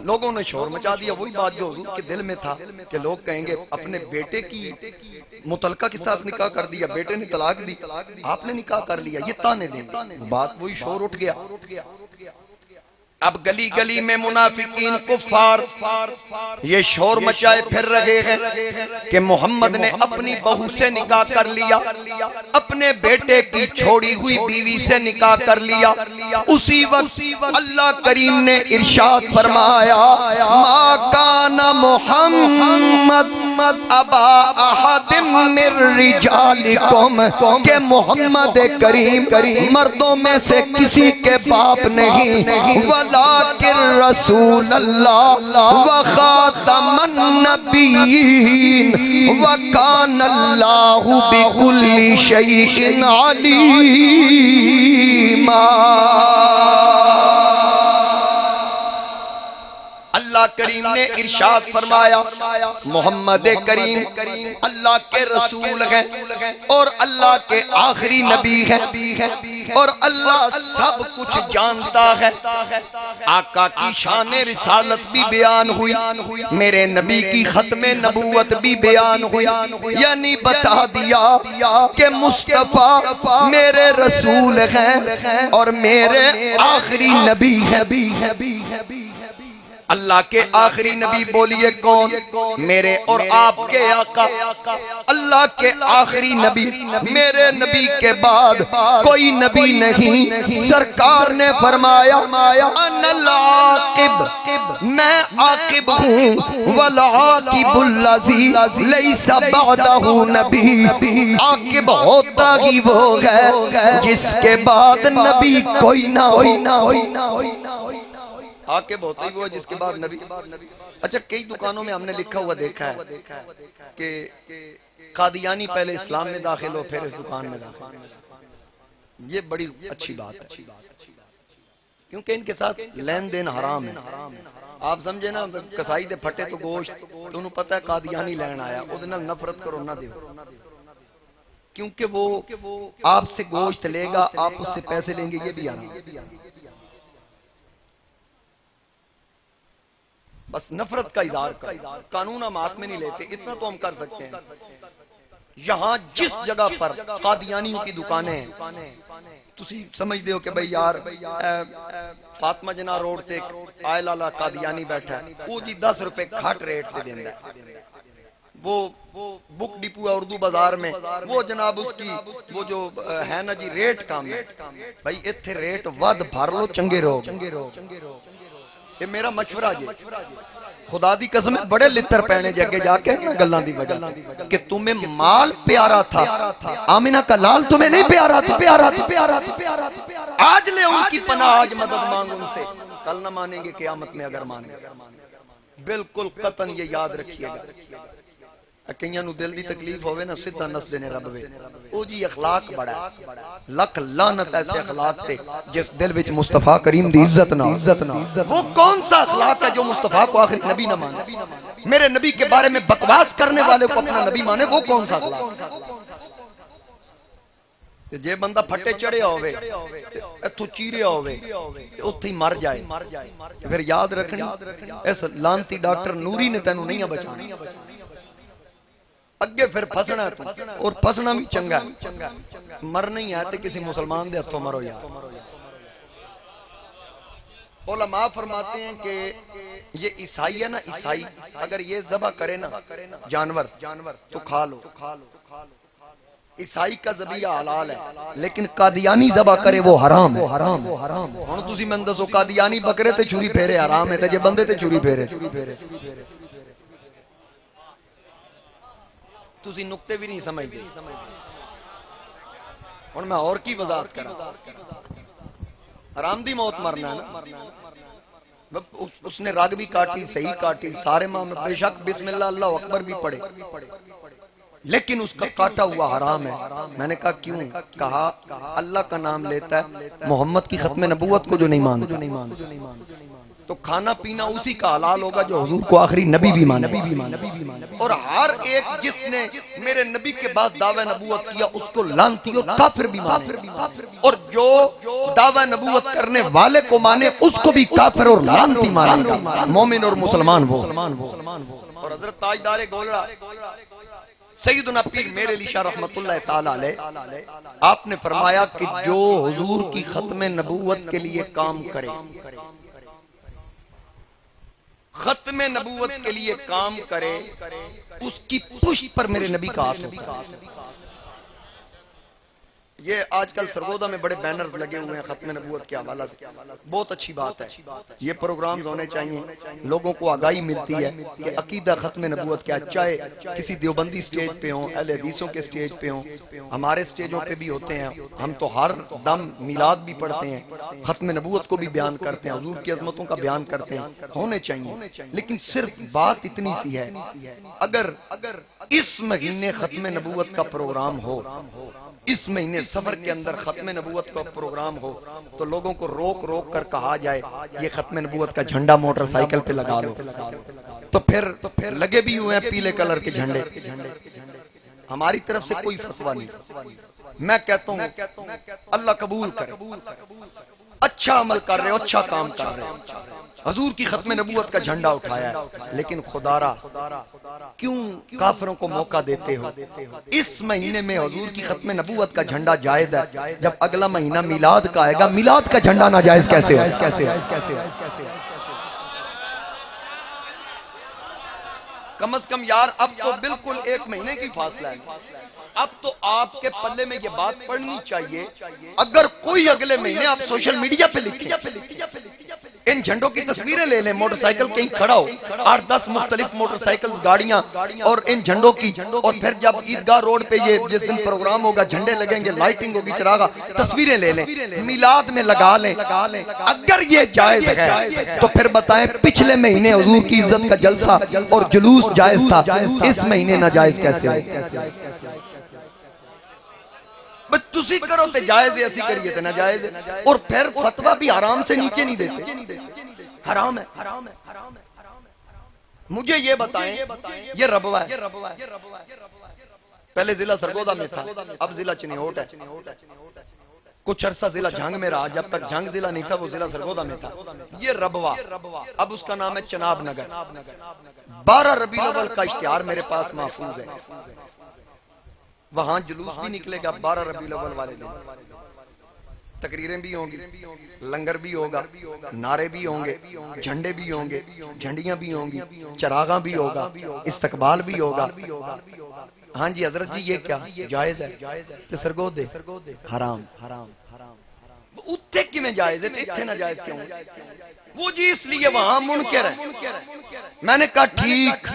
لوگوں نے شور مچا دیا. وہی بات جو حضور کے دل میں تھا کہ لوگ کہیں گے اپنے بیٹے کی متعلقہ کے ساتھ نکاح کر دیا، بیٹے نے طلاق دی، آپ نے نکاح کر لیا، یہ تانے دیں گے. بات وہی شور اٹھ گیا. اب گلی گلی میں منافقین کفار یہ شور مچائے پھر رہے ہیں کہ محمد نے اپنی بہو سے نکاح کر لیا، اپنے بیٹے کی چھوڑی ہوئی بیوی سے نکاح کر لیا. اسی وقت اللہ کریم نے ارشاد فرمایا ما کان محمد ابا احد من رجالکم، کہ محمد کریم مردوں میں سے کسی کے باپ نہیں، ولیکن رسول اللہ وخاتم النبیین وکان اللہ بکل شیء علیما. اللہ کریم نے ارشاد فرمایا محمد کریم اللہ کے رسول ہیں اور اللہ کے آخری نبی ہیں اور اللہ سب کچھ جانتا ہے. آقا کی شان رسالت بھی بیان ہوئی، میرے نبی کی ختم نبوت بھی بیان ہوئی، یعنی بتا دیا کہ مصطفیٰ میرے رسول ہیں اور میرے آخری نبی ہیں. اللہ کے آخری نبی بولیے کون؟ میرے اور آپ کے آقا. اللہ کے آخری نبی، میرے نبی کے بعد کوئی نبی نہیں. سرکار نے فرمایا انا العاقب، میں عاقب ہوں، والعاقب الذی لیس بعدہ نبی. عاقب ہوتا ہی وہ ہے جس کے بعد نبی کوئی نہ ہو. عاقب ہوتا ہی وہ جس کے بعد نبی. اچھا کئی دکانوں میں ہم نے لکھا ہوا دیکھا ہے کہ قادیانی پہلے اسلام میں داخل ہو پھر اس دکان میں داخل ہو. یہ بڑی اچھی بات ہے کیونکہ ان کے ساتھ لین دین حرام ہے. آپ سمجھے نا کسائی دے پھٹے تو گوشت تو انہوں پتہ ہے قادیانی لین آیا، او دے نال نفرت کرو نہ دیو، کیونکہ وہ آپ سے گوشت لے گا، آپ اس سے پیسے لیں گے، یہ بھی حرام ہے. بس نفرت کا اظہار کر، قانون ہم ہاتھ میں نہیں لیتے. اتنا تو ہم کر سکتے ہیں یہاں جس جگہ پر قادیانیوں کی دکانیں ہیں تسی سمجھتے ہو کہ بھئی یار فاطمہ جناح روڈ تے آئے لالا قادیانی بیٹھا ہے وہ جی 10 روپے کھٹ ریٹ تے دیندا ہے وہ بک ڈپو ہے اردو بازار میں وہ جناب اس کی وہ جو ہے نا جی ریٹ کام ہے بھئی ایتھے ریٹ ود بھر لو چنگے رہو یہ میرا مشورہ جی خدا دی قسم ہے بڑے لتر پہنے جگہ جا کے گلاں دی وجہ کہ تمہیں مال پیارا تھا آمینہ کا لال تمہیں نہیں پیارا تھا آج لے ان کی پناہ آج مدد مانگ ان سے کل نہ مانیں گے قیامت میں اگر مانیں گے بالکل قطن یہ یاد رکھیے گا کئیاں نو دل دی تکلیف ہوئے نا سدھا نس دینے رب وے او جی اخلاق بڑا ہے لکھ لعنت ایسے اخلاق تے جس دل وچ مصطفیٰ کریم دی عزت نہ وہ کون سا اخلاق ہے جو مصطفیٰ کو آخر نبی نہ مانے میرے نبی کے بارے میں بکواس کرنے والے کو اپنا نبی مانے وہ کون سا اخلاق جے بندہ پھٹے چڑھے ہوئے اتھو چیرے ہوئے اتھی مر جائے پھر یاد رکھنی اس لانتی ڈاکٹر نوری نے تینوں نہیں بچانا اگے پھر پھسنا ہے تو اور پھسنا بھی چنگا ہے مرنا ہی ہے تو کسی مسلمان دے ہتھوں مرو یار علماء فرماتے ہیں کہ یہ عیسائی ہے نا عیسائی اگر یہ ذبح کرے نا جانور تو کھا لو عیسائی کا ذبیحہ حلال ہے لیکن قادیانی ذبح کرے وہ حرام ہے ہن تسی میں دسو قادیانی بکرے تے چھری پھیرے حرام ہے تے جے بندے تے چھری پھیرے تسی نکتے بھی نہیں سمجھتے اور میں اور کی وضاحت کرا حرام دی موت مرنا ہے نا اس نے راگ بھی کاٹی صحیح کاٹی سارے ماں میں بے شک بسم اللہ اللہ اکبر بھی پڑھے لیکن اس کا کاٹا ہوا حرام ہے میں نے کہا کیوں کہا اللہ کا نام لیتا ہے محمد کی ختم نبوت کو جو نہیں مانتا تو کھانا پینا اسی کا حلال ہوگا جو حضور کو آخری نبی بھی مانے اور ہر ایک جس نے میرے نبی کے بعد دعوی نبوت کیا اس کو لعنتی اور کافر بھی مانے اور جو دعوی نبوت کرنے والے کو مانے اس کو بھی کافر اور لعنتی مانے گا مومن اور مسلمان وہ اور حضرت تاجدار گولڑا سیدنا پیر میرے علی شاہ رحمت اللہ تعالی علیہ آپ نے فرمایا کہ جو حضور کی ختم نبوت کے لیے کام کرے ختم نبوت کے لیے کام کرے اس کی پشت پر میرے نبی کا ہاتھ ہوتا ہے یہ آج کل سرگودا میں بڑے بینرز لگے ہوئے ہیں ختم نبوت کے حوالہ سے بہت اچھی بات ہے یہ پروگرامز ہونے چاہیے لوگوں کو آگاہی ملتی ہے کہ عقیدہ ختم نبوت کیا چاہے کسی دیوبندی سٹیج پہ ہوں اہل حدیثوں کے سٹیج پہ ہوں ہمارے سٹیجوں پہ بھی ہوتے ہیں ہم تو ہر دم میلاد بھی پڑھتے ہیں ختم نبوت کو بھی بیان کرتے ہیں حضور کی عظمتوں کا بیان کرتے ہیں ہونے چاہیے لیکن صرف بات اتنی سی ہے اگر اس مہینے ختم نبوت کا پروگرام ہو اس مہینے سفر کے اندر ختم نبوت کا پروگرام ہو تو لوگوں کو روک روک کر کہا جائے یہ ختم نبوت کا جھنڈا موٹر سائیکل پہ لگا لو تو پھر لگے بھی ہوئے ہیں پیلے کلر کے جھنڈے ہماری طرف سے کوئی فتویٰ نہیں میں کہتا ہوں اللہ قبول کرے اچھا عمل کر رہے ہو اچھا کام کر رہے ہو حضور کی ختم نبوت کا جھنڈا اٹھایا ہے لیکن خدا را کیوں کافروں کو موقع دیتے ہو اس مہینے میں حضور کی ختم نبوت کا جھنڈا جائز ہے جب اگلا مہینہ میلاد کا آئے گا میلاد کا جھنڈا ناجائز کیسے ہو کم از کم یار اب تو بالکل ایک مہینے کی فاصلہ ہے اب تو آپ کے پلے میں یہ بات پڑھنی چاہیے اگر کوئی اگلے مہینے آپ سوشل میڈیا پہ لکھیں ان جھنڈوں کی تصویریں لے لیں موٹر سائیکل کہیں کھڑا ہو 8-10 مختلف موٹر سائیکلز گاڑیاں اور ان جھنڈوں کی اور پھر جب عیدگاہ روڈ پہ یہ جس دن پروگرام ہوگا جھنڈے لگیں گے لائٹنگ ہوگی چراغا تصویریں لے لیں میلاد میں لگا لیں اگر یہ جائز ہے تو پھر بتائیں پچھلے مہینے حضور کی عزت کا جلسہ اور جلوس جائز تھا اس مہینے ناجائز کیسے ہو بس تسی کرو تے جائز ہے اسی کریے تے ناجائز ہے اور پھر فتویٰ بھی حرام سے نیچے نہیں دیتے حرام ہے مجھے یہ بتائیں یہ ربوہ ہے پہلے ضلع سرگودا میں تھا اب ضلع چنیوٹ ہے کچھ عرصہ ضلع جھنگ میں رہا جب تک جھنگ ضلع نہیں تھا وہ ضلع سرگودا میں تھا یہ ربوہ اب اس کا نام ہے چناب نگر 12 ربیع الاول کا اشتہار میرے پاس محفوظ ہے وہاں جلوس بھی نکلے گا 12 ربیع الاول والے دن، تقریریں بھی ہوں گی، لنگر بھی ہوگا، نعرے بھی ہوں گے، جھنڈے بھی ہوں گے، جھنڈیاں بھی ہوں گی، چراغاں بھی ہوگا، استقبال بھی ہوگا۔ ہاں جی حضرت جی یہ کیا جائز ہے؟ تے سرگو دے حرام۔ اتھے کی میں جائز ہے اتھے نہ جائز کیوں؟ وہ جی اس لیے وہاں منکر ہے۔ میں نے کہا ٹھیک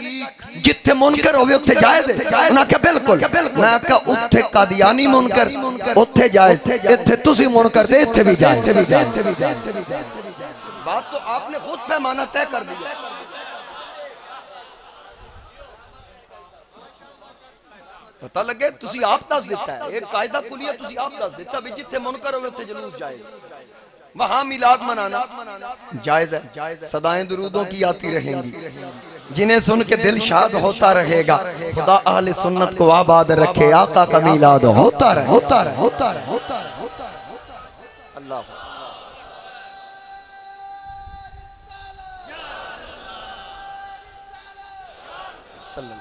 جتھے منکر ہوئے اتھے جائز ہے؟ انہوں نے کہا بالکل۔ میں نے کہا اتھے قادیانی منکر اتھے جائز، اتھے تسی منکر دے اتھے بھی جائز۔ بات تو آپ نے خود پیمانہ طے کر دیا۔ پتہ لگے تسی آپ دس دیتا ہے، ایک قاعدہ کلیہ تسی آپ دس دیتا ہے جتھے منکر ہوئے اتھے جلوس جائز، وہاں میلاد منانا جائز ہے۔ صدائیں درودوں کی آتی رہیں گی، جنہیں سن کے دل شاد ہوتا رہے گا۔ خدا اہل سنت کو آباد رکھے، آقا کا میلاد ہوتا رہے۔ اللہ سلم۔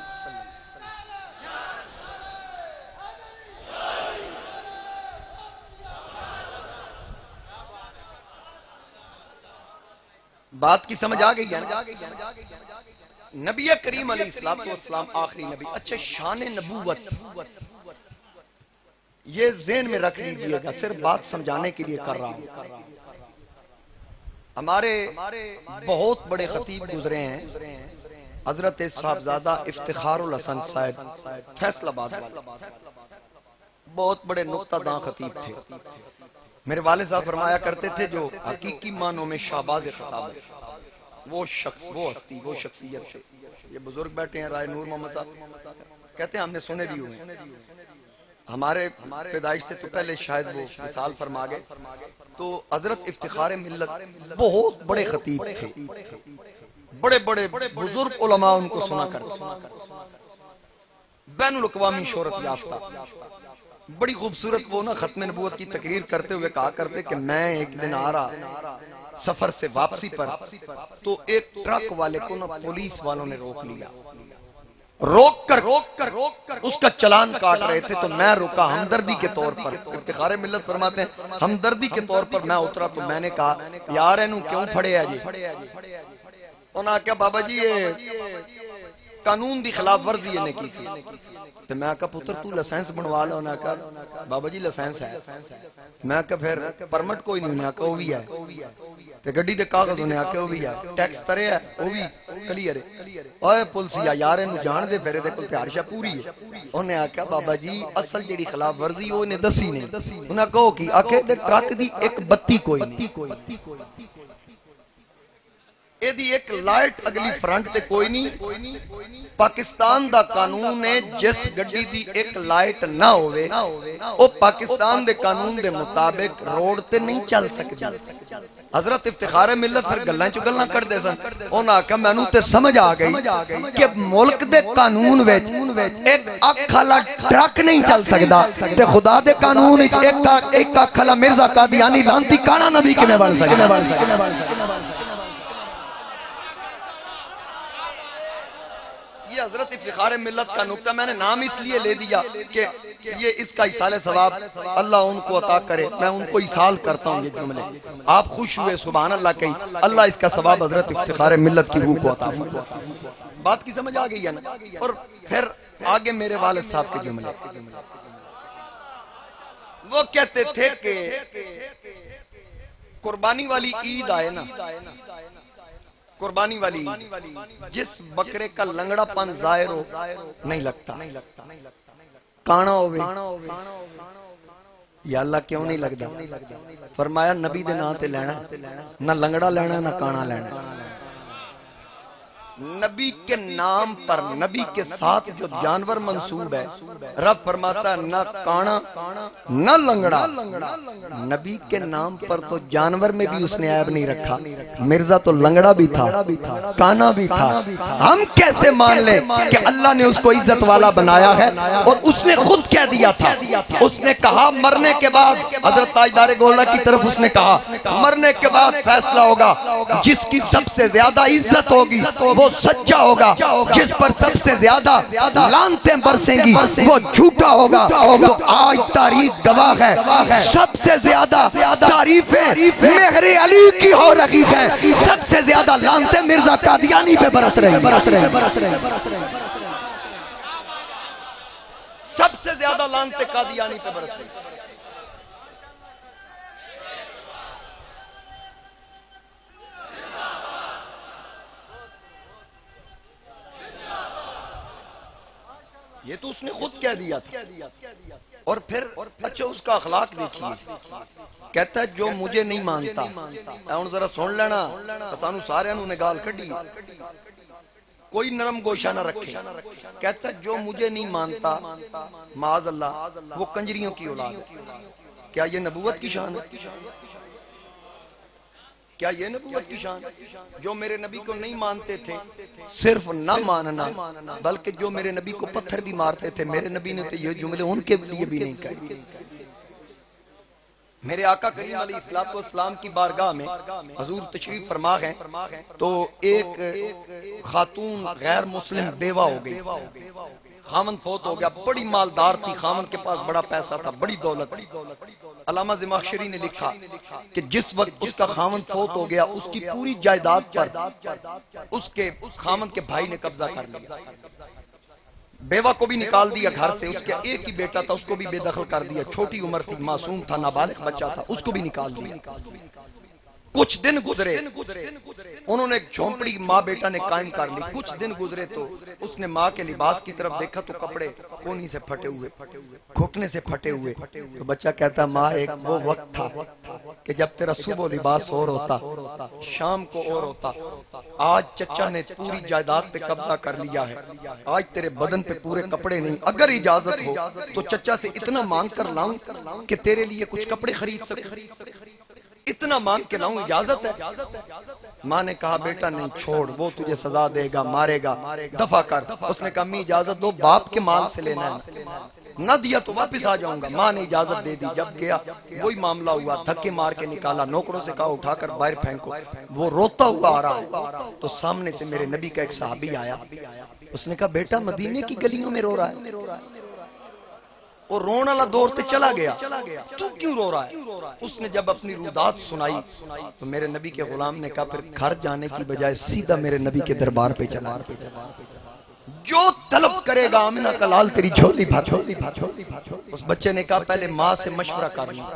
بات کی سمجھ آ گئی ہے نا؟ نبی کریم علیہ السلام آخری نبی۔ اچھا شان نبوت یہ ذہن میں رکھ لیجئے گا، صرف بات سمجھانے کے لیے کر رہا ہوں۔ ہمارے بہت بڑے خطیب گزرے ہیں، حضرت صاحبزادہ افتخار الحسن صاحب فیصل آباد والے، بہت بڑے نقطہ داں خطیب تھے۔ میرے والد صاحب فرمایا کرتے تھے جو حقیقی معنوں میں شہباز خطاب ہے، وہ شخص، وہ ہستی، وہ شخصیت۔ یہ بزرگ بیٹھے ہیں رائے نور محمد صاحب، کہتے ہیں ہم نے سنے بھی ہوئے، ہمارے پیدائش سے تو پہلے شاید وہ مثال فرما گئے۔ تو حضرت افتخار ملت بہت بڑے خطیب تھے، بڑے بڑے بزرگ علماء ان کو سنا کرتے، بین الاقوامی شہرت یافتہ۔ بڑی خوبصورت وہ نا ختم نبوت کی تقریر کرتے ہوئے کہا کرتے کہ میں ایک دن آ رہا سفر سے واپسی پر، تو ایک ٹرک والے کو نا پولیس والوں نے روک لیا، روک کر اس کا چلان کاٹ رہے تھے، تو میں رکا ہمدردی کے طور پر۔ افتخار ملت فرماتے ہیں ہمدردی کے طور پر میں اترا، تو میں نے کہا یار اینو کیوں پھڑے ہے جی؟ انہوں نے کہا بابا جی یہ قانون دی خلاف ورزی نے کی تھی۔ تو میں کہا پتر تو لائسنس بنوا لو۔ انہوں نے کہا بابا جی لائسنس ہے۔ میں کہا پھر پرمٹ کوئی نہیں؟ انہوں نے کہا وہ بھی ہے۔ تے گڈی دے کاغذ انہوں نے کہا وہ بھی ہے، ٹیکس ترے ہے وہ بھی کلیئر ہے۔ اوے پولیسیا یار اینو جان دے پھر دے کول تیارشا پوری ہے۔ انہوں نے کہا بابا جی اصل جڑی خلاف ورزی او نے دسی نہیں۔ انہوں نے کہا کی آکھے تے ٹرک دی ایک بتی کوئی نہیں، اے دی ایک لائٹ اگلی فرنٹ تے کوئی نہیں۔ پاکستان دا قانون ہے جس گڈی دی ایک لائٹ نہ ہوئے او پاکستان دے قانون دے مطابق روڈ تے نہیں چل سکتی۔ حضرت افتخار ملت پھر گلیں چو گلیں کر دے سن۔ انہاں کہا میں نو تے سمجھ آ گئی کہ ملک دے قانون ویچ ایک اکھالا ٹرک نہیں چل سکتا، تے خدا دے قانون ایک اکھالا مرزا قادیانی لانتی کانا نبی کے میں بن سکتا۔ یہ حضرت افتخار ملت کا نقطہ میں نے نام اس لیے لے دیا کہ یہ اس کا اصال ثواب اللہ ان کو عطا کرے، میں ان کو اصال کرتا ہوں۔ یہ جملے آپ خوش ہوئے سبحان اللہ کہیں، اللہ اس کا ثواب حضرت افتخار ملت کی روح کو عطا فرمائے۔ بات کی سمجھ آ گئی ہے نا؟ اور پھر آگے میرے والد صاحب کے جملے، وہ کہتے تھے کہ قربانی والی عید آئے نا، قربانی والی جس بکرے کا لنگڑا پن ظاہر ہو نہیں لگتا، کانا ہوئے یا اللہ کیوں نہیں لگتا؟ فرمایا نبی دے نام تے لینا، نہ لنگڑا لینا نہ کانا لینا۔ نبی کے نام پر نبی کے ساتھ جو جانور منسوب ہے، رب فرماتا ہے نہ کانا نہ لنگڑا۔ نبی کے نام پر تو جانور میں بھی اس نے عیب نہیں رکھا، مرزا تو لنگڑا بھی تھا کانا بھی تھا۔ ہم کیسے مان لیں کہ اللہ نے اس کو عزت والا بنایا ہے؟ اور اس نے خود کہہ دیا تھا، اس نے کہا مرنے کے بعد، حضرت تاجدار گولڈا کی طرف اس نے کہا مرنے کے بعد فیصلہ ہوگا، جس کی سب سے زیادہ عزت ہوگی وہ سچا ہوگا، جس پر سب سے زیادہ لعنتیں برسیں گی وہ جھوٹا ہوگا۔ تو آج تاریخ گواہ ہے، سب سے زیادہ تعریفیں مہر علی کی ہو رہی ہیں، سب سے زیادہ لعنتیں مرزا قادیانی پہ برس رہی ہیں، سب سے زیادہ لعنتیں قادیانی پہ برس رہی ہیں۔ یہ تو اس نے خود کہہ دیا تھا۔ اور پھر اچھا اس کا اخلاق دیکھیے، کہتا ہے جو مجھے نہیں مانتا، اُن ذرا سن لینا، سانو سارے انہوں نے گال کھڑی، کوئی نرم گوشہ نہ رکھے، کہتا ہے جو مجھے نہیں مانتا معاذ اللہ وہ کنجریوں کی اولاد ہے۔ کیا یہ نبوت کی شان ہے؟ کیا یہ نبوت کی شان؟ جو میرے نبی کو نہیں مانتے تھے، صرف نہ ماننا بلکہ جو میرے نبی کو پتھر بھی مارتے تھے، میرے نبی نے تو یہ جملے ان کے لیے بھی نہیں کہے۔ میرے آقا کریم علیہ السلام کی بارگاہ میں حضور تشریف فرما گئے تو ایک خاتون غیر مسلم بیوہ ہو گئی، خامن فوت ہو گیا، بڑی مالدار تھی، خامن کے پاس بڑا پیسہ تھا، بڑی دولت تھی۔ علامہ زمخشری نے لکھا کہ جس وقت اس کا خامن فوت ہو گیا اس کی پوری جائیداد پر اس کے خامن کے بھائی نے قبضہ کر لیا، بیوہ کو بھی نکال دیا گھر سے، اس کے ایک ہی بیٹا تھا اس کو بھی بے دخل کر دیا، چھوٹی عمر تھی، معصوم تھا، نابالغ بچہ تھا، اس کو بھی نکال دیا۔ کچھ دن گزرے، انہوں نے ایک جھونپڑی ماں بیٹا نے قائم کر لی، کچھ دن گزرے تو اس نے ماں کے لباس کی طرف دیکھا تو کپڑے کونی سے پھٹے ہوئے، گھٹنے سے پھٹے ہوئے، تو بچہ کہتا ماں ایک وہ وقت تھا کہ جب تیرا صبح لباس اور ہوتا، شام کو اور ہوتا، آج چچا نے پوری جائیداد پہ قبضہ کر لیا ہے، آج تیرے بدن پہ پورے کپڑے نہیں، اگر اجازت ہو تو چچا سے اتنا مانگ کر لاؤں کہ تیرے لیے کچھ کپڑے خرید سکے، اتنا مانگ کے لاؤں، اجازت ہے؟ ماں نے کہا بیٹا نہیں، چھوڑ، وہ تجھے سزا دے گا، مارے گا، دفع کر۔ اس نے کہا امی اجازت دو، باپ کے مال سے لینا ہے، نہ دیا تو واپس آ جاؤں گا۔ ماں نے اجازت دے دی، جب گیا وہی معاملہ ہوا، دھکے مار کے نکالا، نوکروں سے کہا اٹھا کر باہر پھینکو، وہ روتا ہوا آ رہا ہے تو سامنے سے میرے نبی کا ایک صحابی آیا، اس نے کہا بیٹا مدینے کی گلیوں میں رو رہا ہے، وہ رون والا دور تے چلا گیا، تو کیوں رو رہا ہے؟ اس نے جب اپنی رودات سنائی تو میرے نبی کے غلام نے کہا پھر گھر جانے کی بجائے سیدھا میرے نبی کے دربار پہ چلا، جو طلب کرے گا آمنہ کا لال تیری جھولی بھر۔ اس بچے نے کہا پہلے ماں سے مشورہ کر لوں،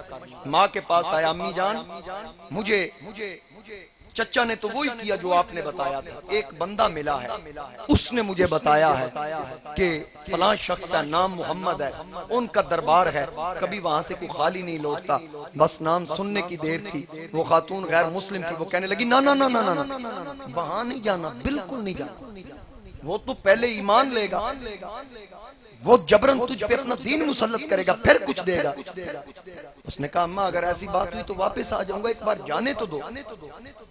ماں کے پاس آیا، امی جان مجھے چچا نے تو وہی کیا جو آپ نے بتایا تھا، ایک بندہ ملا ہے، اس نے مجھے بتایا ہے کہ فلاں شخص ہے، نام محمد ہے، ان کا دربار ہے، کبھی وہاں سے کوئی خالی نہیں لوٹتا، بس نام سننے کی دیر تھی۔ وہ خاتون غیر مسلم تھی، وہ کہنے لگی نا نا نا نا نا، وہاں نہیں جانا، بالکل نہیں جانا، وہ تو پہلے ایمان لے گا، وہ جبرن تجھ پہ اپنا دین مسلط کرے گا پھر کچھ دے گا۔ اس نے کہا اماں اگر ایسی بات ہوئی تو واپس آ جاؤں گا، ایک بار جانے تو دو،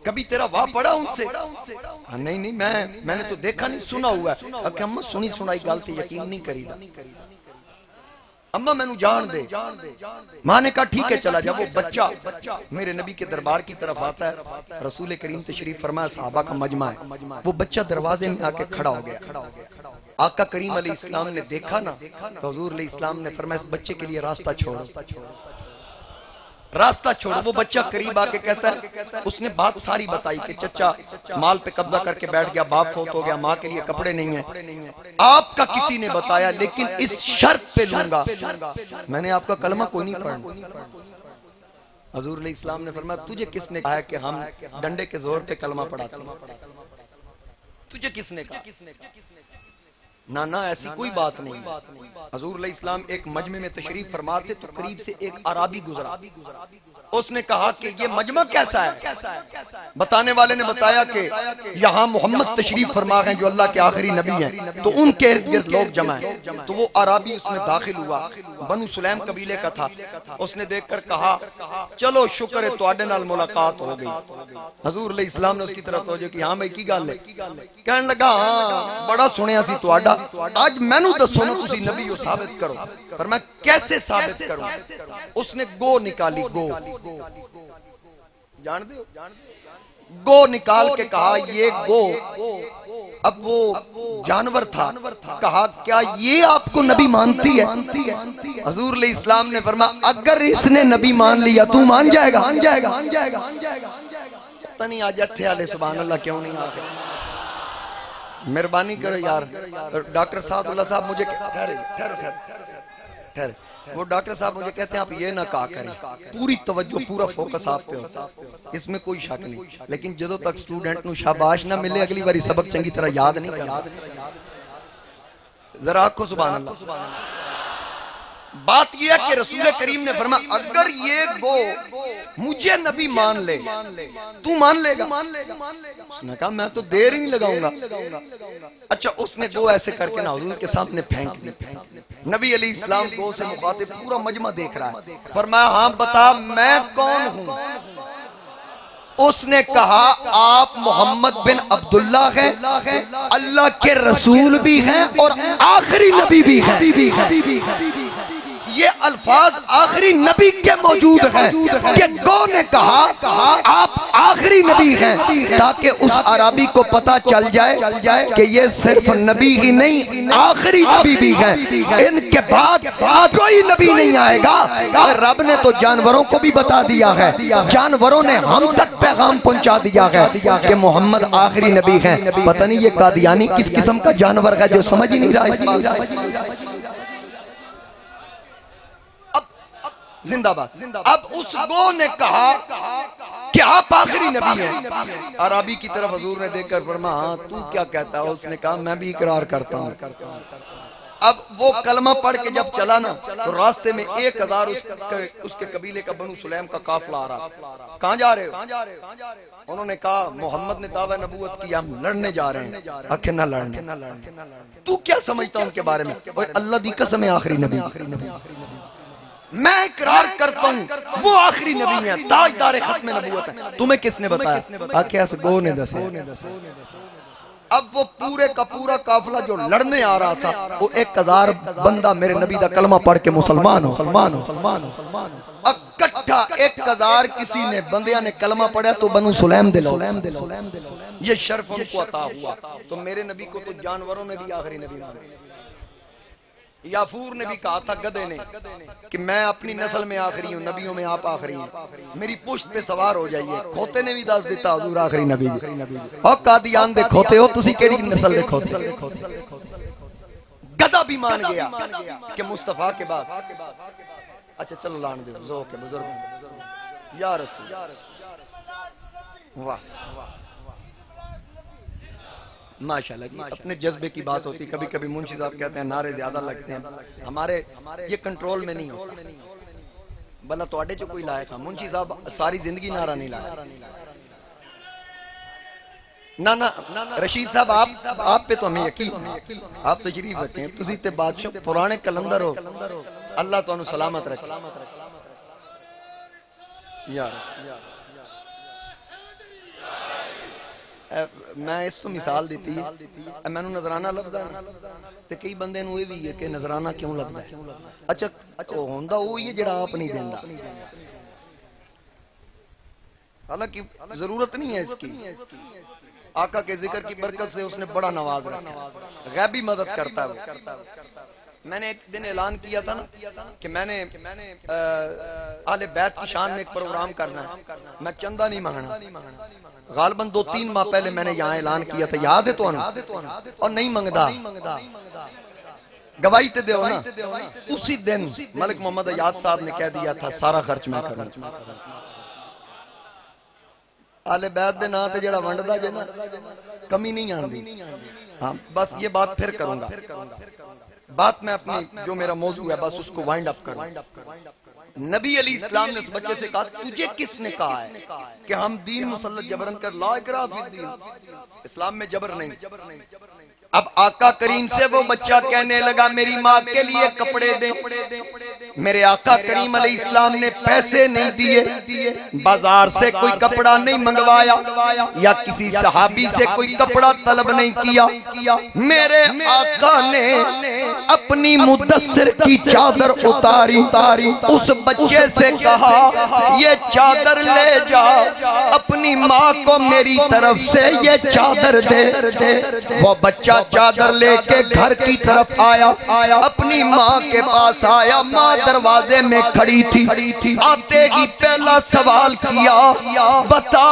کبھی تیرا واہ پڑا ان سے؟ نہیں نہیں میں نے تو دیکھا نہیں، سنا ہوا ہے۔ کہ اماں سنی سنائی گالتے یقین نہیں کری دا، اماں میں نو جان دے۔ ماں نے کہا ٹھیک ہے چلا جا۔ وہ بچہ میرے نبی کے دربار کی طرف آتا ہے، رسول کریم تشریف فرمایا، صحابہ کا مجمع ہے، وہ بچہ دروازے میں آ کے کھڑا ہو گیا۔ آقا کریم علیہ السلام نے دیکھا نا تو حضور علیہ السلام نے فرمایا اس بچے کے لیے راستہ چھوڑو، راستہ چھوڑو۔ وہ بچہ قریب آ کے کہتا ہے، اس نے بات ساری بتائی کہ چچا مال پہ قبضہ کر کے بیٹھ گیا، باپ فوت ہو گیا، ماں کے لیے کپڑے نہیں ہیں، آپ کا کسی نے بتایا لیکن اس شرط پہ لوں گا، میں نے آپ کا کلمہ کوئی نہیں پڑھنا۔ حضور علیہ السلام نے فرمایا تجھے کس نے کہا کہ ہم ڈنڈے کے زور پہ کلمہ پڑھاتے ہیں؟ تجھے کس نے کہا؟ نہ ایسی کوئی بات نہیں۔ حضور علیہ السلام ایک مجمع میں تشریف فرماتے تو قریب سے ایک عربی گزرا، اس نے کہا کہ یہ مجمع کیسا ہے؟ بتانے والے نے بتایا کہ یہاں محمد تشریف فرما ہیں جو اللہ کے آخری نبی ہیں، تو ان کے ارد گرد لوگ جمع ہیں۔ تو وہ عربی اس میں داخل ہوا، بنو سلیم قبیلے کا تھا، اس نے دیکھ کر کہا چلو شکر ہے تواڈے نال ملاقات ہو گئی۔ حضور علیہ السلام نے اس کی طرف توجہ کی، ہاں بھائی کی گل ہے؟ کہنے لگا ہاں بڑا سنیا سی تواڈا، آج مینوں دسو نا تسی نبی ہو، ثابت کرو۔ فرمایا کیسے ثابت کروں؟ اس نے گو نکالی، گو جان دے ہو، گو نکال کے کہا یہ گو اب وہ جانور تھا، کہا کیا یہ آپ کو نبی مانتی ہے؟ حضور علیہ السلام نے فرمایا اگر اس نے نبی مان لیا تو مان جائے گا؟ پتہ نہیں آج اتھے والے سبحان اللہ کیوں نہیں آتے؟ مہربانی کرو یار. ڈاکٹر سعد اللہ صاحب مجھے ٹھہرے وہ ڈاکٹر صاحب مجھے کہتے ہیں آپ یہ نہ کہا کریں، پوری توجہ پورا فوکس آپ پہ ہوتا، اس میں کوئی شک نہیں، لیکن جدوں تک سٹوڈنٹ نو شاباش نہ ملے اگلی باری سبق چنگی طرح یاد نہیں کرنا. ذرا آکھو سبحان اللہ. بات یہ ہے کہ رسول کریم نے فرمایا اگر یہ گو مجھے نبی مان لے تو مان لے گا؟ اس نے کہا میں تو دیر ہی نہیں لگاؤں گا. اچھا اس نے گو ایسے کر کے نا حضور کے سامنے پھینک دی. نبی علیہ السلام گو سے مخاطب پورا مجمع دیکھ رہا ہے. فرمایا ہاں بتا میں کون ہوں؟ اس نے کہا آپ محمد بن عبداللہ ہیں، اللہ کے رسول بھی ہیں اور آخری نبی بھی ہیں. یہ الفاظ آخری نبی کے موجود ہیں کہ گو نے کہا آپ آخری نبی ہیں تاکہ اس عربی کو پتا چل جائے کہ یہ صرف نبی ہی نہیں آخری نبی بھی ہیں، ان کے بعد کوئی نبی نہیں آئے گا. رب نے تو جانوروں کو بھی بتا دیا ہے، جانوروں نے ہم تک پیغام پہنچا دیا ہے کہ محمد آخری نبی ہیں. پتہ نہیں یہ قادیانی کس قسم کا جانور ہے جو سمجھ ہی نہیں رہا اس بات. زندہ باد. اب اس گو نے کہا کہ آپ آخری نبی ہیں. عربی کی طرف حضور نے دیکھ کر فرمایا ہاں تو کیا کہتا ہے؟ اس نے کہا میں بھی اقرار کرتا ہوں. اب وہ کلمہ پڑھ کے جب چلا نا تو راستے میں 1000 اس کے قبیلے کا بنو سلیم کا قافلہ آ رہا. کہاں جا رہے ہو؟ انہوں نے کہا محمد نے دعویٰ نبوت کیا، ہم لڑنے جا رہے ہیں. آخر نہ لڑنے. تو کیا سمجھتا ان کے بارے میں؟ اللہ دی قسم ہے آخری نبی. میں اقرار کرتا ہوں وہ آخری نبی ہیں، تاجدار ختم نبوت ہیں. تمہیں کس نے بتایا؟ آکے اس گو نے دسے. اب وہ پورے کا پورا قافلہ جو لڑنے آ رہا تھا وہ 1000 بندہ میرے نبی دا کلمہ پڑھ کے مسلمان ہو. اکٹھا 1000 کسی نے بندیاں نے کلمہ پڑھا تو بنو سلیم دے لو. یہ شرف ان کو عطا ہوا. تو میرے نبی کو تو جانوروں نے بھی آخری نبی مانا. یافور نے بھی کہا تھا گدے نے کہ میں اپنی نسل میں آخری ہوں، نبیوں میں آپ آخری ہیں، میری پشت پہ سوار ہو جائیے. کھوتے نے بھی دس دیتا حضور آخری نبی. اور قادیان دے کھوتے ہو تسی کیڑی نسل دے کھوتے؟ گدہ بھی مان گیا کہ مصطفیٰ کے بعد. اچھا چلو لان دے ذوق کے بزرگ یا رسول. واہ ماشاءاللہ جی. اپنے جذبے کی بات ہوتی، کبھی کبھی منشی صاحب کہتے ہیں نعرے زیادہ لگتے ہیں، ہمارے یہ کنٹرول میں نہیں ہوتا. بلا تو اڈے جو کوئی لائے تھا منشی صاحب ساری زندگی نعرہ نہیں لائے. نہ رشید صاحب آپ پہ تو ہمیں یقین ہے، آپ تشریف رکھیں، تسی تے بادشاہ پرانے کلندر ہو، اللہ تو انہوں سلامت رکھے. یا رسول میں اس تو مثال دیتی ہے میں نظرانہ لبدا تے کئی بندے نو یہ بھی ہے کہ نظرانہ کیوں لبدا ہے. اچھا ہوندا وہ یہ جڑا آپ نہیں دیندا، حالانکہ ضرورت نہیں ہے اس کی. آقا کے ذکر کی برکت سے اس نے بڑا نواز رکھا، غیبی مدد کرتا ہے. میں نے ایک دن اعلان کیا تھا نا کہ میں نے اہل بیت کی شان میں ایک پروگرام کرنا ہے، میں چندہ نہیں مانگنا. غالباً 2-3 ماہ پہلے میں نے یہاں اعلان کیا تھا، یاد ہے تو اور نہیں منگدا گواہی تے دیو نا. اسی دن ملک محمد ایاد صاحب نے کہہ دیا تھا سارا خرچ میں کروں. اہل بیت دے نا تے جڑا ونڈدا جے نا کمی نہیں آندی. ہاں بس یہ بات پھر کروں گا. بات میں اپنی جو میرا موضوع ہے بس اس کو وائنڈ اپ کروں. نبی علیہ السلام نے اس بچے سے کہا تجھے کس نے کہا ہے کہ ہم دین مسلط جبرن کر، لا اکراہ فی الدین، اسلام میں جبر نہیں. اب آقا کریم سے وہ بچہ کہنے لگا میری ماں کے لیے کپڑے دیں. میرے آقا کریم علیہ السلام نے پیسے نہیں دیے، بازار سے کوئی کپڑا نہیں منگوایا یا کسی صحابی سے کوئی کپڑا طلب نہیں کیا. میرے آقا نے اپنی مدثر کی چادر اتاری، اس بچے سے کہا یہ چادر لے جا، اپنی ماں کو میری طرف سے یہ چادر دے. وہ بچہ چادر لے کے گھر کی طرف آیا، اپنی ماں کے پاس آیا. ماں دروازے میں کھڑی تھی. آتے ہی پہلا سوال کیا، بتا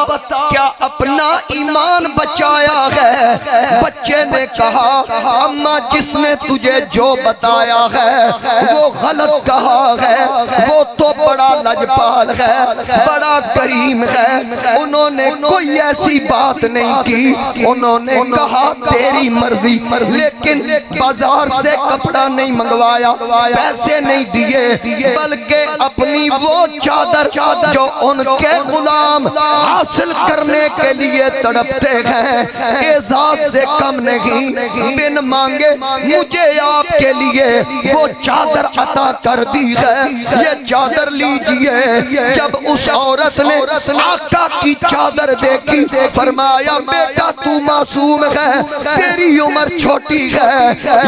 کیا اپنا ایمان بچایا ہے؟ بچے نے کہا اماں جس نے تجھے جو بتایا ہے وہ غلط کہا ہے، وہ تو بڑا لجپال ہے، بڑا کریم ہے، انہوں نے کوئی ایسی بات نہیں کی. انہوں نے کہا تیری مرضی، لیکن بازار سے کپڑا نہیں منگوایا، پیسے نہیں دیے، بلکہ اپنی وہ چادر جو ان کے غلام حاصل کرنے کے لیے تڑپتے ہیں، اعزاز سے کم نہیں، بن مانگے مجھے آپ کے لیے وہ چادر عطا کر دی ہے. یہ چادر لیجئے. جب اس عورت نے آقا کی چادر دیکھی، فرمایا بیٹا تو معصوم ہے، تیری عمر چھوٹی ہے،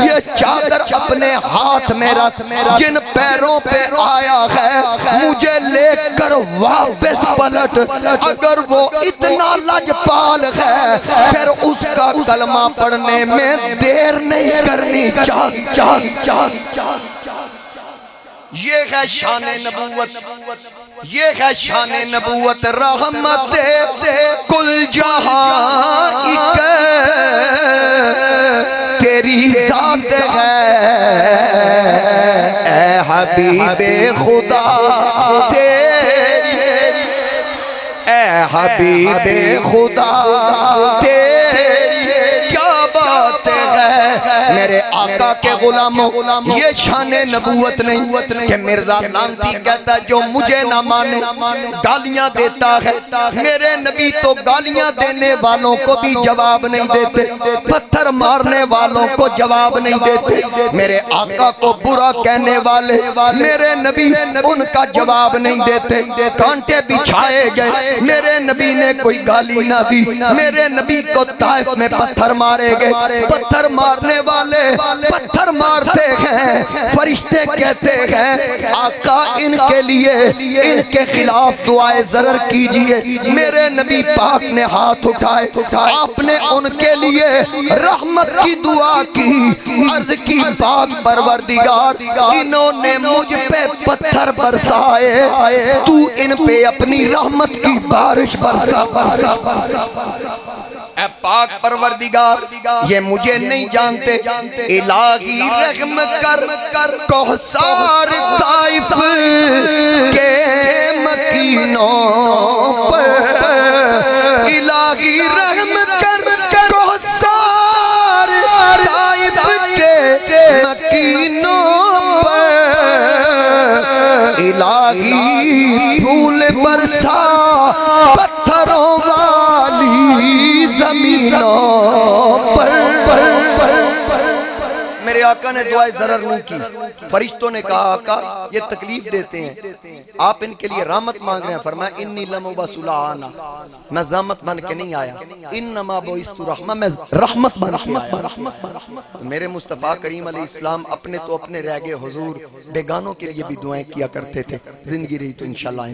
یہ چادر اپنے ہاتھ میں رکھ، جن پیروں پہ آیا ہے مجھے لے کر واپس پلٹ. اگر وہ اتنا لجپال ہے پھر اس کا کلمہ پڑھنے میں دیر نہیں کرنی چاہیے. یہ ہے شان نبوت، یہ ہے شان نبوت. رحمت کل جہاں تیری ذات ہے، اے حبیب خدا تیری، اے حبیب خدا تیری کیا بات ہے. میرے آقا کے غلاموں، یہ شان نبوت نہیں کہ مرزا لانتی کہتا ہے جو مجھے نہ مانے گالیاں دیتا ہے. میرے نبی تو گالیاں دینے والوں کو بھی جواب نہیں دیتے، پتھر مارنے والوں کو جواب نہیں دیتے. میرے آقا کو برا کہنے والے میرے نبی ان کا جواب نہیں دیتے. کانٹے بچھائے گئے، میرے نبی نے کوئی گالی نہ دی. میرے نبی کو طائف میں پتھر مارے گئے، پتھر مارنے والے پتھر مارتے ہیں، فرشتے کہتے ہیں آقا ان کے لیے ان کے خلاف دعائے ضرر کیجئے. میرے نبی پاک نے ہاتھ اٹھائے، آپ نے ان کے لیے رحمت کی دعا کی، عرض کی پاک پروردگار انہوں نے مجھ پہ پتھر برسائے، تو ان پہ اپنی رحمت کی بارش برسا. اے پاک پروردگار یہ مجھے نہیں جانتے، الہی رحم کر کوثر طائف کے مکینوں پر، الہی رحم کر کوثر طائف کے مکینوں پر، الہی پھول برسا پتھروں والی زمینوں پر. میرے آقا نے دعائے ضرر نہیں کی. فرشتوں نے کہا آقا یہ تکلیف دیتے ہیں، آپ ان کے لیے رحمت مانگ رہے ہیں. فرمایا انی لمبعوث لعانا، میں زحمت بن کے نہیں آیا، انما بعثت رحمہ، میں رحمت بن کے آیا. میرے مصطفیٰ کریم علیہ السلام اپنے تو اپنے رہ گئے، حضور بیگانوں کے لیے بھی دعائیں کیا کرتے تھے. زندگی رہی تو انشاءاللہ